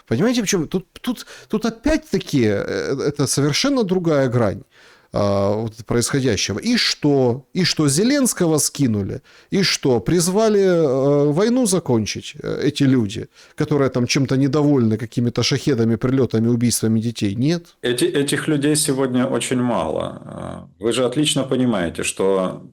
Понимаете, почему? Тут опять-таки это совершенно другая грань вот, происходящего. И что? Зеленского скинули? И что? Призвали войну закончить эти люди, которые там чем-то недовольны какими-то шахедами, прилетами, убийствами детей? Нет. Этих людей сегодня очень мало. Вы же отлично понимаете, что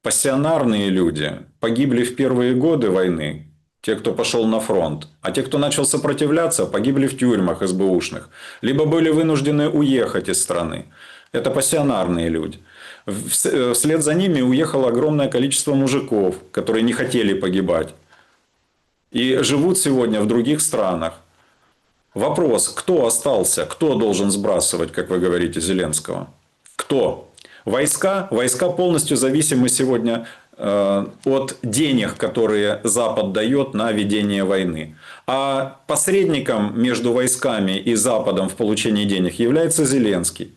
пассионарные люди погибли в первые годы войны. Те, кто пошел на фронт. А те, кто начал сопротивляться, погибли в тюрьмах СБУшных. Либо были вынуждены уехать из страны. Это пассионарные люди. Вслед за ними уехало огромное количество мужиков, которые не хотели погибать. И живут сегодня в других странах. Вопрос, кто остался, кто должен сбрасывать, как вы говорите, Зеленского? Кто? Войска полностью зависимы сегодня от денег, которые Запад дает на ведение войны. А посредником между войсками и Западом в получении денег является Зеленский.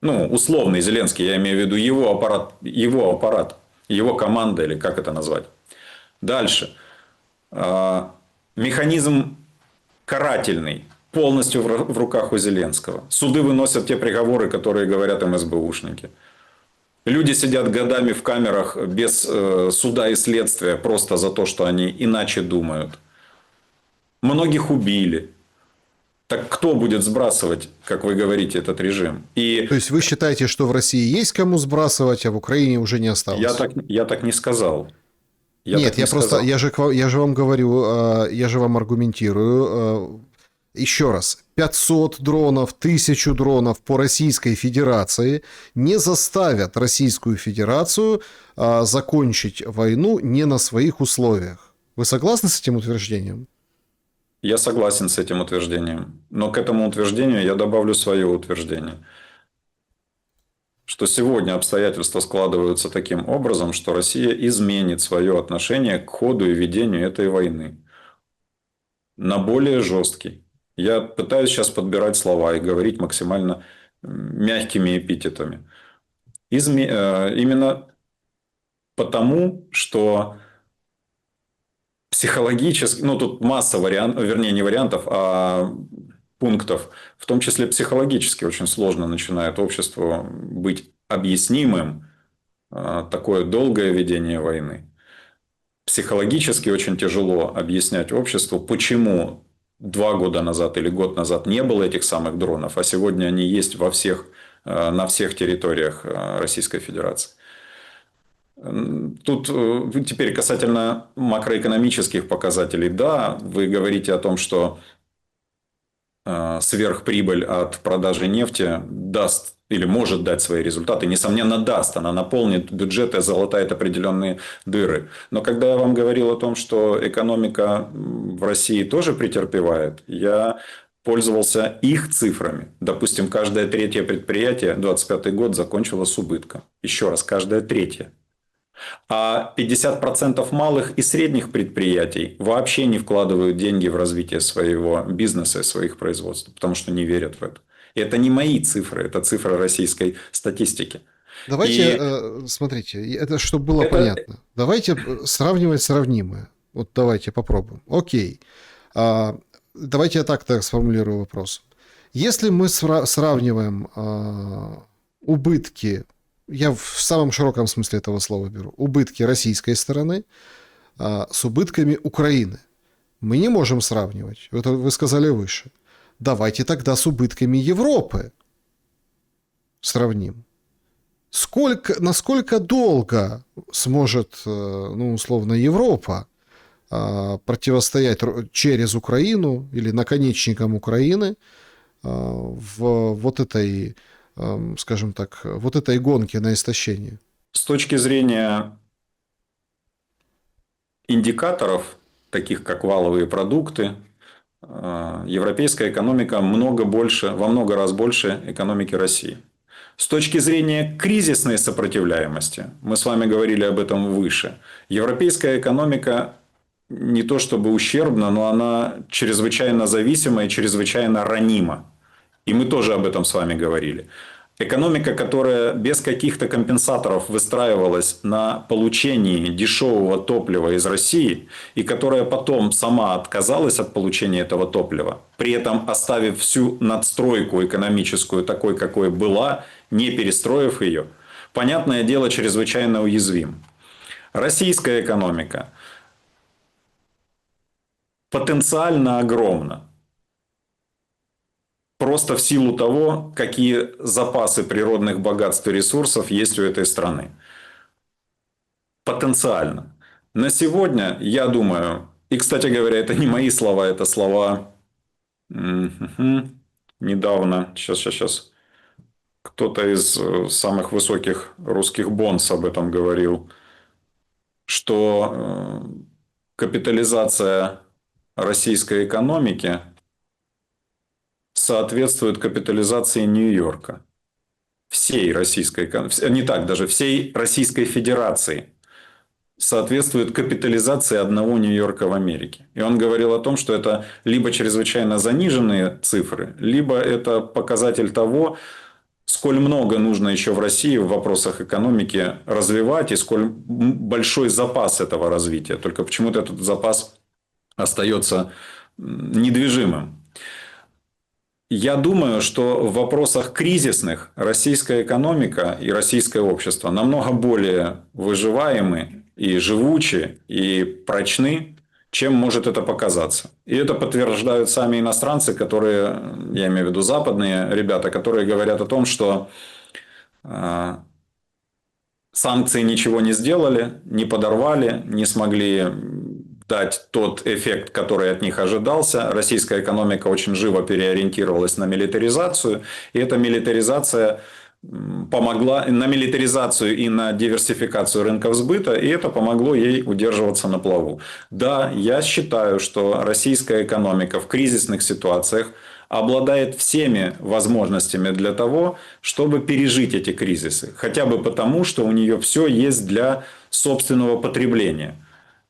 Ну, условный Зеленский, я имею в виду его аппарат, его команда, или как это назвать. Дальше. Механизм карательный полностью в руках у Зеленского. Суды выносят те приговоры, которые говорят им СБУшники. Люди сидят годами в камерах без суда и следствия просто за то, что они иначе думают. Многих убили. Так кто будет сбрасывать, как вы говорите, этот режим? То есть вы считаете, что в России есть кому сбрасывать, а в Украине уже не осталось? Я так не сказал. Я же вам говорю, я же вам аргументирую. еще раз, 500 дронов, 1000 дронов по Российской Федерации не заставят Российскую Федерацию закончить войну не на своих условиях. Вы согласны с этим утверждением? Я согласен с этим утверждением. Но к этому утверждению я добавлю свое утверждение. Что сегодня обстоятельства складываются таким образом, что Россия изменит свое отношение к ходу и ведению этой войны на более жесткий. Я пытаюсь сейчас подбирать слова и говорить максимально мягкими эпитетами. Именно потому, что психологически, ну тут масса вариантов, вернее не вариантов, а пунктов, в том числе психологически очень сложно начинает обществу быть объяснимым такое долгое ведение войны. Психологически очень тяжело объяснять обществу, почему 2 года назад или год назад не было этих самых дронов, а сегодня они есть во всех, на всех территориях Российской Федерации. Тут теперь касательно макроэкономических показателей. Да, вы говорите о том, что сверхприбыль от продажи нефти даст или может дать свои результаты. Несомненно, даст. Она наполнит бюджет и залатает определенные дыры. Но когда я вам говорил о том, что экономика в России тоже претерпевает, я пользовался их цифрами. Допустим, каждое третье предприятие 2025 год закончило с убытком. Еще раз, каждое третье. А 50% малых и средних предприятий вообще не вкладывают деньги в развитие своего бизнеса и своих производств, потому что не верят в это. И это не мои цифры, это цифры российской статистики. Давайте, И смотрите, это чтобы было это понятно. Давайте сравнивать сравнимое. Вот давайте попробуем. Окей. Давайте я так сформулирую вопрос. Если мы сравниваем убытки, я в самом широком смысле этого слова беру, убытки российской стороны с убытками Украины, мы не можем сравнивать. Это вы сказали выше. Давайте тогда с убытками Европы сравним. Насколько долго сможет, ну, условно, Европа противостоять через Украину или наконечником Украины в вот этой, скажем так, вот этой гонке на истощение? с точки зрения индикаторов, таких как валовые продукты, европейская экономика во много раз больше экономики России. С точки зрения кризисной сопротивляемости, мы с вами говорили об этом выше, европейская экономика не то чтобы ущербна, но она чрезвычайно зависима и чрезвычайно ранима. И мы тоже об этом с вами говорили. Экономика, которая без каких-то компенсаторов выстраивалась на получении дешевого топлива из России, и которая потом сама отказалась от получения этого топлива, при этом оставив всю надстройку экономическую такой, какой была, не перестроив ее, понятное дело, чрезвычайно уязвим. Российская экономика потенциально огромна. Просто в силу того, какие запасы природных богатств и ресурсов есть у этой страны. Потенциально. На сегодня, я думаю, и, кстати говоря, это не мои слова, это слова недавно, сейчас, кто-то из самых высоких русских бонс об этом говорил, что капитализация российской экономики соответствует капитализации Нью-Йорка. Всей российской экономики, не так, даже всей Российской Федерации соответствует капитализации одного Нью-Йорка в Америке. И он говорил о том, что это либо чрезвычайно заниженные цифры, либо это показатель того, сколь много нужно еще в России в вопросах экономики развивать и сколь большой запас этого развития. Только почему-то этот запас остается недвижимым. Я думаю, что в вопросах кризисных российская экономика и российское общество намного более выживаемы и живучи, и прочны, чем может это показаться. И это подтверждают сами иностранцы, которые, я имею в виду западные ребята, которые говорят о том, что санкции ничего не сделали, не подорвали, не смогли дать тот эффект, который от них ожидался. Российская экономика очень живо переориентировалась на милитаризацию, и эта милитаризация помогла на милитаризацию и на диверсификацию рынков сбыта, и это помогло ей удерживаться на плаву. Да, я считаю, что российская экономика в кризисных ситуациях обладает всеми возможностями для того, чтобы пережить эти кризисы. Хотя бы потому, что у нее все есть для собственного потребления.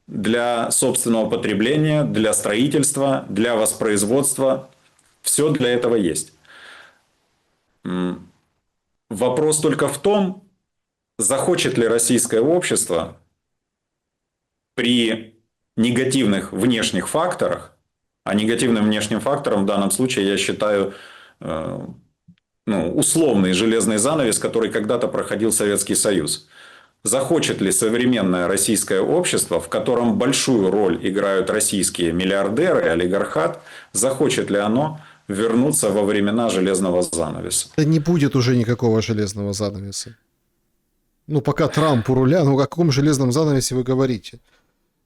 Для собственного потребления, для строительства, для воспроизводства. Все для этого есть. Вопрос только в том, захочет ли российское общество при негативных внешних факторах, а негативным внешним фактором в данном случае я считаю условный железный занавес, который когда-то проходил Советский Союз. Захочет ли современное российское общество, в котором большую роль играют российские миллиардеры, олигархат, захочет ли оно вернуться во времена железного занавеса? Да не будет уже никакого железного занавеса. Пока Трамп у руля, о каком железном занавесе вы говорите?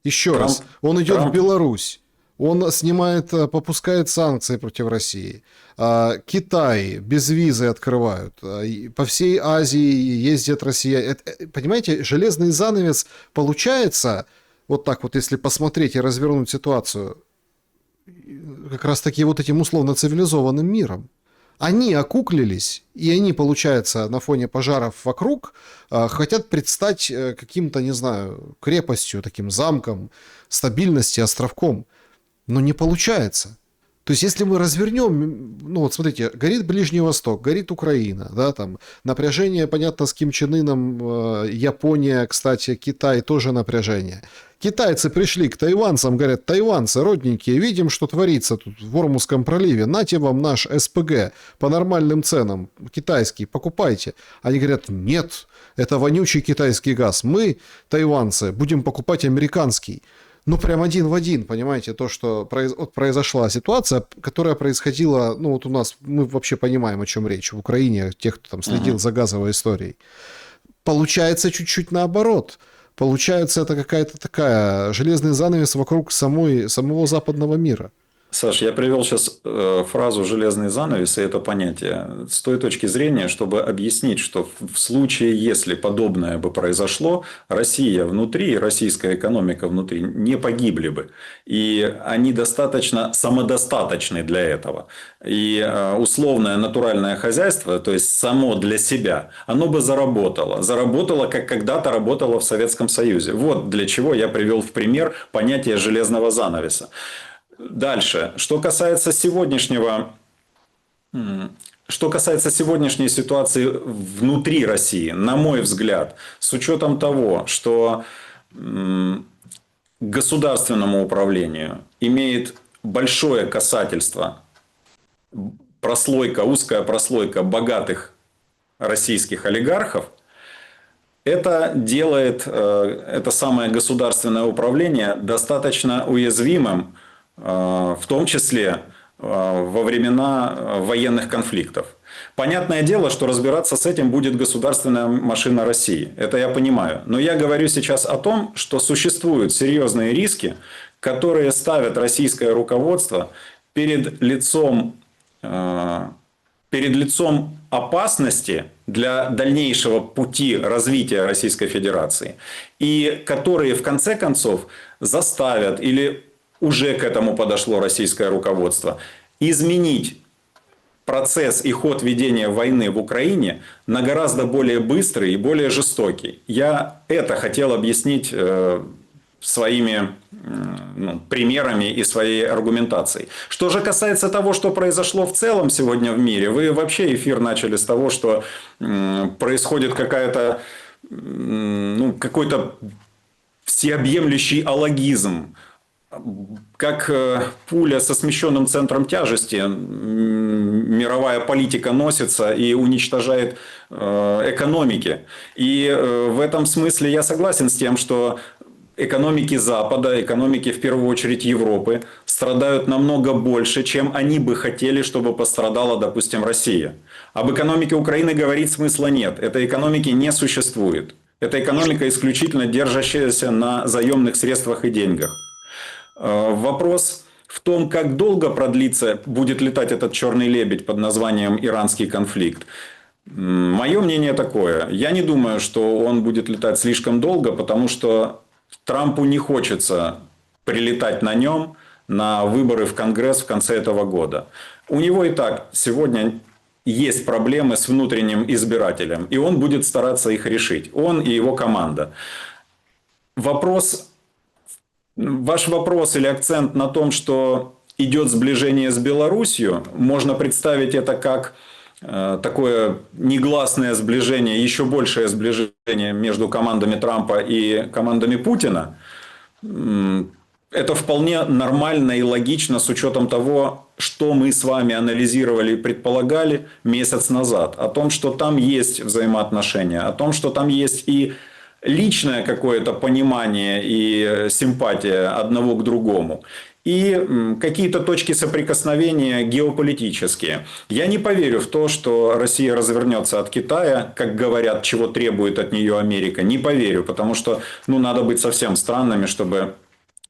Еще раз, он идет в Беларусь. Он попускает санкции против России. Китай без визы открывают. По всей Азии ездят россияне. Понимаете, железный занавес получается, вот так вот, если посмотреть и развернуть ситуацию, как раз таки вот этим условно-цивилизованным миром. Они окуклились, и они, получается, на фоне пожаров вокруг хотят предстать каким-то, не знаю, крепостью, таким замком, стабильности, островком. Но не получается. То есть, если мы развернем, смотрите, горит Ближний Восток, горит Украина, да, там напряжение, понятно, с Ким Чен Ыном, Япония, кстати, Китай, тоже напряжение. Китайцы пришли к тайванцам, говорят: тайванцы, родненькие, видим, что творится тут в Ормузском проливе, нате вам наш СПГ по нормальным ценам, китайский, покупайте. Они говорят: нет, это вонючий китайский газ, мы, тайванцы, будем покупать американский. Прям один в один, понимаете, то, что произошла ситуация, которая происходила, у нас, мы вообще понимаем, о чем речь, в Украине, тех, кто там следил за газовой историей. Получается чуть-чуть наоборот. Получается, это какая-то такая железный занавес вокруг самого западного мира. Саш, я привел сейчас фразу «железный занавес» и это понятие с той точки зрения, чтобы объяснить, что в случае, если подобное бы произошло, Россия внутри, российская экономика внутри не погибли бы. И они достаточно самодостаточны для этого. И условное натуральное хозяйство, то есть само для себя, оно бы заработало. Заработало, как когда-то работало в Советском Союзе. Вот для чего я привел в пример понятие «железного занавеса». Дальше. Что касается сегодняшней ситуации внутри России, на мой взгляд, с учетом того, что государственному управлению имеет большое касательство узкая прослойка богатых российских олигархов, это делает это самое государственное управление достаточно уязвимым, в том числе во времена военных конфликтов. Понятное дело, что разбираться с этим будет государственная машина России. Это я понимаю. Но я говорю сейчас о том, что существуют серьезные риски, которые ставят российское руководство перед лицом опасности для дальнейшего пути развития Российской Федерации. И которые в конце концов заставят или уже к этому подошло российское руководство, изменить процесс и ход ведения войны в Украине на гораздо более быстрый и более жестокий. Я это хотел объяснить своими примерами и своей аргументацией. Что же касается того, что произошло в целом сегодня в мире, вы вообще эфир начали с того, что происходит какой-то всеобъемлющий алогизм. Как пуля со смещенным центром тяжести, мировая политика носится и уничтожает экономики. И в этом смысле я согласен с тем, что экономики Запада, экономики в первую очередь Европы, страдают намного больше, чем они бы хотели, чтобы пострадала, допустим, Россия. Об экономике Украины говорить смысла нет. Этой экономики не существует. Это экономика исключительно держащаяся на заемных средствах и деньгах. Вопрос в том, как долго продлится, будет летать этот черный лебедь под названием иранский конфликт. Мое мнение такое. Я не думаю, что он будет летать слишком долго, потому что Трампу не хочется прилетать на нем на выборы в Конгресс в конце этого года. У него и так сегодня есть проблемы с внутренним избирателем, и он будет стараться их решить. Он и его команда. Вопрос, ваш вопрос или акцент на том, что идет сближение с Белоруссией, можно представить это как такое негласное сближение, еще большее сближение между командами Трампа и командами Путина. Это вполне нормально и логично с учетом того, что мы с вами анализировали и предполагали месяц назад. О том, что там есть взаимоотношения, о том, что там есть и личное какое-то понимание и симпатия одного к другому. И какие-то точки соприкосновения геополитические. Я не поверю в то, что Россия развернется от Китая, как говорят, чего требует от нее Америка. Не поверю, потому что надо быть совсем странными, чтобы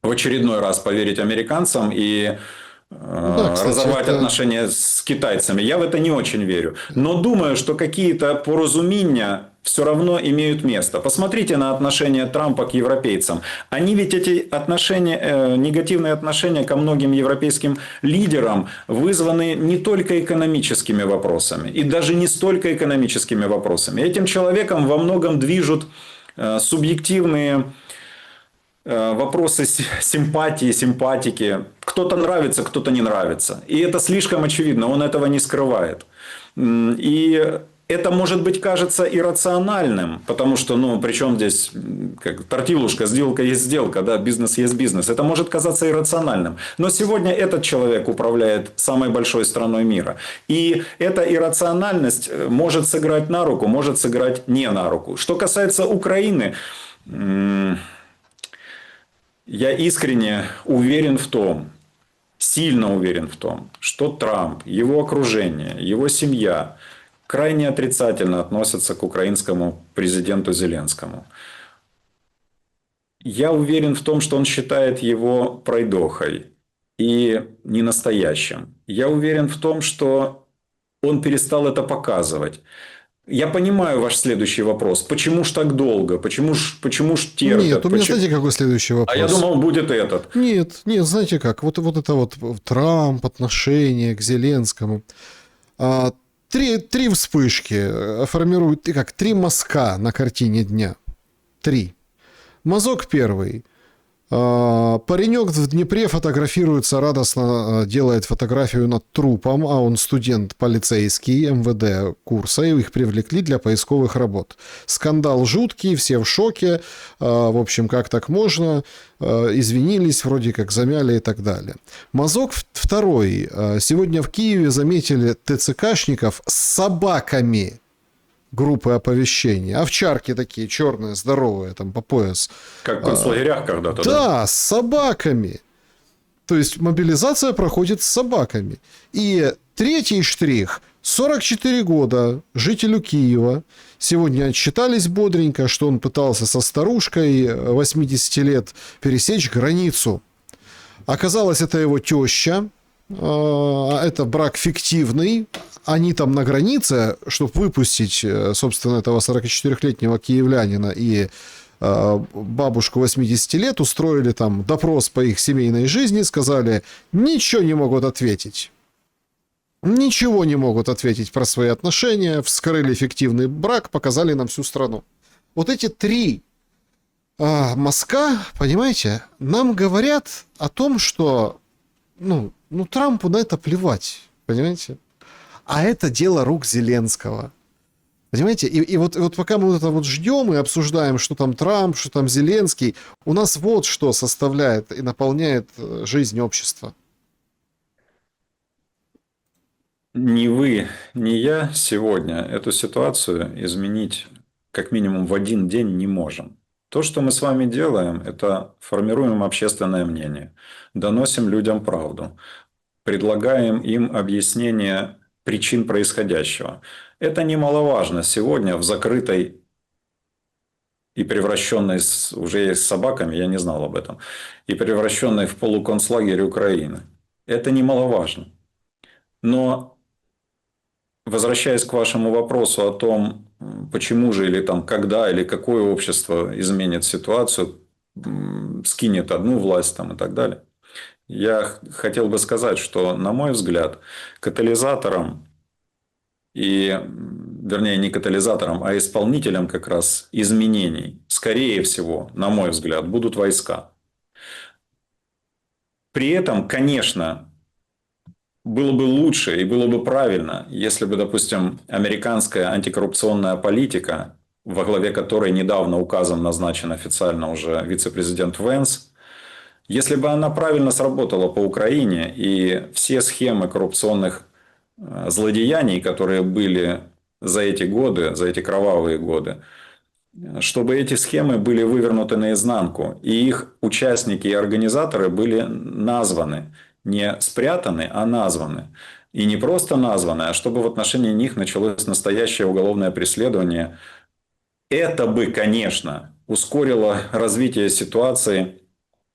в очередной раз поверить американцам и Да, кстати, разорвать это... отношения с китайцами. Я в это не очень верю. Но думаю, что какие-то поразумения все равно имеют место. Посмотрите на отношения Трампа к европейцам. Они ведь эти отношения, негативные отношения ко многим европейским лидерам вызваны не только экономическими вопросами. И даже не столько экономическими вопросами. Этим человеком во многом движут субъективные вопросы симпатии, симпатики. Кто-то нравится, кто-то не нравится. И это слишком очевидно, он этого не скрывает. И это, может быть, кажется иррациональным, потому что, причем здесь как тортилушка, сделка есть сделка, да, бизнес есть бизнес. Это может казаться иррациональным. Но сегодня этот человек управляет самой большой страной мира. И эта иррациональность может сыграть на руку, может сыграть не на руку. Что касается Украины... Я искренне уверен в том, сильно уверен в том, что Трамп, его окружение, его семья крайне отрицательно относятся к украинскому президенту Зеленскому. Я уверен в том, что он считает его пройдохой и ненастоящим. Я уверен в том, что он перестал это показывать. Я понимаю ваш следующий вопрос. Почему ж так долго? Почему ж терпят? Нет, у меня, знаете, какой следующий вопрос? А я думал, будет этот. Нет, знаете как, вот это вот Трамп, отношение к Зеленскому. Три вспышки формируют, как три мазка на картине дня. Три. Мазок первый. Паренек в Днепре фотографируется радостно, делает фотографию над трупом, а он студент полицейский МВД курса, и их привлекли для поисковых работ. Скандал жуткий, все в шоке, в общем, как так можно, извинились, вроде как замяли и так далее. Мазок второй. Сегодня в Киеве заметили ТЦКшников с собаками группы оповещения. Овчарки такие черные, здоровые, там по пояс. Как в концлагерях когда-то, да? Да, с собаками. То есть мобилизация проходит с собаками. И третий штрих. 44 года жителю Киева. Сегодня отчитались бодренько, что он пытался со старушкой 80 лет пересечь границу. Оказалось, это его теща. Это брак фиктивный. Они там на границе, чтобы выпустить, собственно, этого 44-летнего киевлянина и бабушку 80 лет, устроили там допрос по их семейной жизни, сказали, ничего не могут ответить. Ничего не могут ответить про свои отношения, вскрыли фиктивный брак, показали нам всю страну. Вот эти три мазка, понимаете, нам говорят о том, что Трампу на это плевать, понимаете? А это дело рук Зеленского. Понимаете? И вот пока мы это вот ждем и обсуждаем, что там Трамп, что там Зеленский, у нас вот что составляет и наполняет жизнь общества. Ни вы, ни я сегодня эту ситуацию изменить как минимум в один день не можем. То, что мы с вами делаем, это формируем общественное мнение, доносим людям правду, предлагаем им объяснение причин происходящего. Это немаловажно сегодня в закрытой и превращенный уже с собаками, я не знал об этом, и превращенный в полуконцлагерь Украины. Это немаловажно. Но, возвращаясь к вашему вопросу о том, почему же или там когда или какое общество изменит ситуацию, скинет одну власть там, и так далее, я хотел бы сказать, что, на мой взгляд, катализатором вернее, не катализатором, а исполнителем как раз изменений, скорее всего, на мой взгляд, будут войска. При этом, конечно, было бы лучше и было бы правильно, если бы, допустим, американская антикоррупционная политика, во главе которой недавно указом назначен официально уже вице-президент Венс, если бы она правильно сработала по Украине, и все схемы коррупционных злодеяний, которые были за эти годы, за эти кровавые годы, чтобы эти схемы были вывернуты наизнанку, и их участники и организаторы были названы, не спрятаны, а названы. И не просто названы, а чтобы в отношении них началось настоящее уголовное преследование. Это бы, конечно, ускорило развитие ситуации,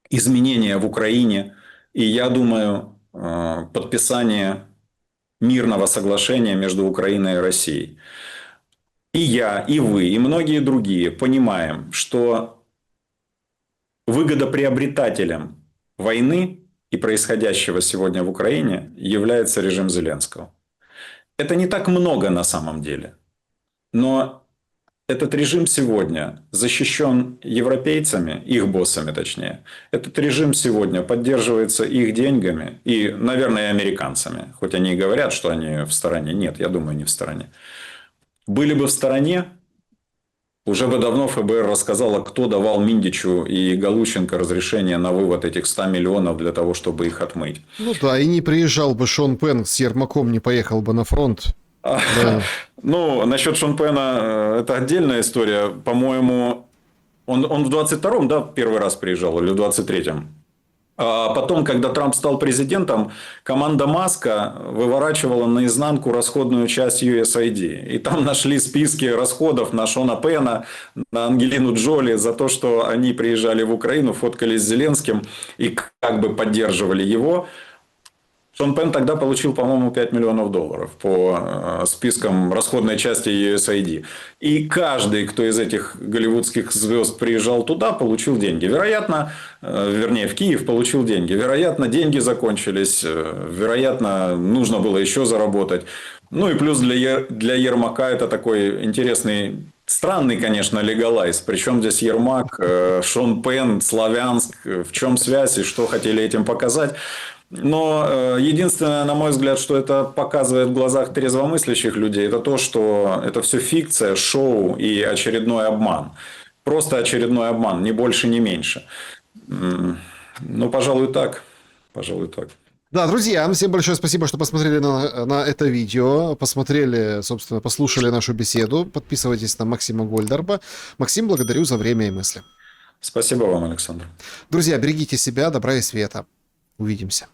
изменения в Украине, и, я думаю, подписание мирного соглашения между Украиной и Россией. И я, и вы, и многие другие понимаем, что выгодоприобретателем войны и происходящего сегодня в Украине является режим Зеленского. Это не так много на самом деле, но этот режим сегодня защищен европейцами, их боссами точнее. Этот режим сегодня поддерживается их деньгами и, наверное, американцами. Хоть они и говорят, что они в стороне. Нет, я думаю, не в стороне. Были бы в стороне, уже бы давно ФБР рассказало, кто давал Миндичу и Галущенко разрешение на вывод этих 100 миллионов для того, чтобы их отмыть. Ну да, и не приезжал бы Шон Пен с Ермаком, не поехал бы на фронт. Да. Ну, насчет Шон Пена, это отдельная история. По-моему, он в 22-м, да, первый раз приезжал, или в 23-м? А потом, когда Трамп стал президентом, команда Маска выворачивала наизнанку расходную часть USAID. И там нашли списки расходов на Шона Пена, на Ангелину Джоли за то, что они приезжали в Украину, фоткались с Зеленским и как бы поддерживали его. Шон Пен тогда получил, по-моему, $5 миллионов по спискам расходной части USAID. И каждый, кто из этих голливудских звезд приезжал туда, получил деньги. Вероятно, вернее, в Киев получил деньги. Вероятно, деньги закончились. Вероятно, нужно было еще заработать. Ну и плюс для Ермака это такой интересный, странный, конечно, легалайз. Причем здесь Ермак, Шон Пен, Славянск. В чем связь и что хотели этим показать? Но единственное, на мой взгляд, что это показывает в глазах трезвомыслящих людей, это то, что это все фикция, шоу и очередной обман. Просто очередной обман, ни больше, ни меньше. Ну, пожалуй, так. Пожалуй, так. Да, друзья, всем большое спасибо, что посмотрели на это видео, посмотрели, собственно, послушали нашу беседу. Подписывайтесь на Максима Гольдарба. Максим, благодарю за время и мысли. Спасибо вам, Александр. Друзья, берегите себя, добра и света. Увидимся.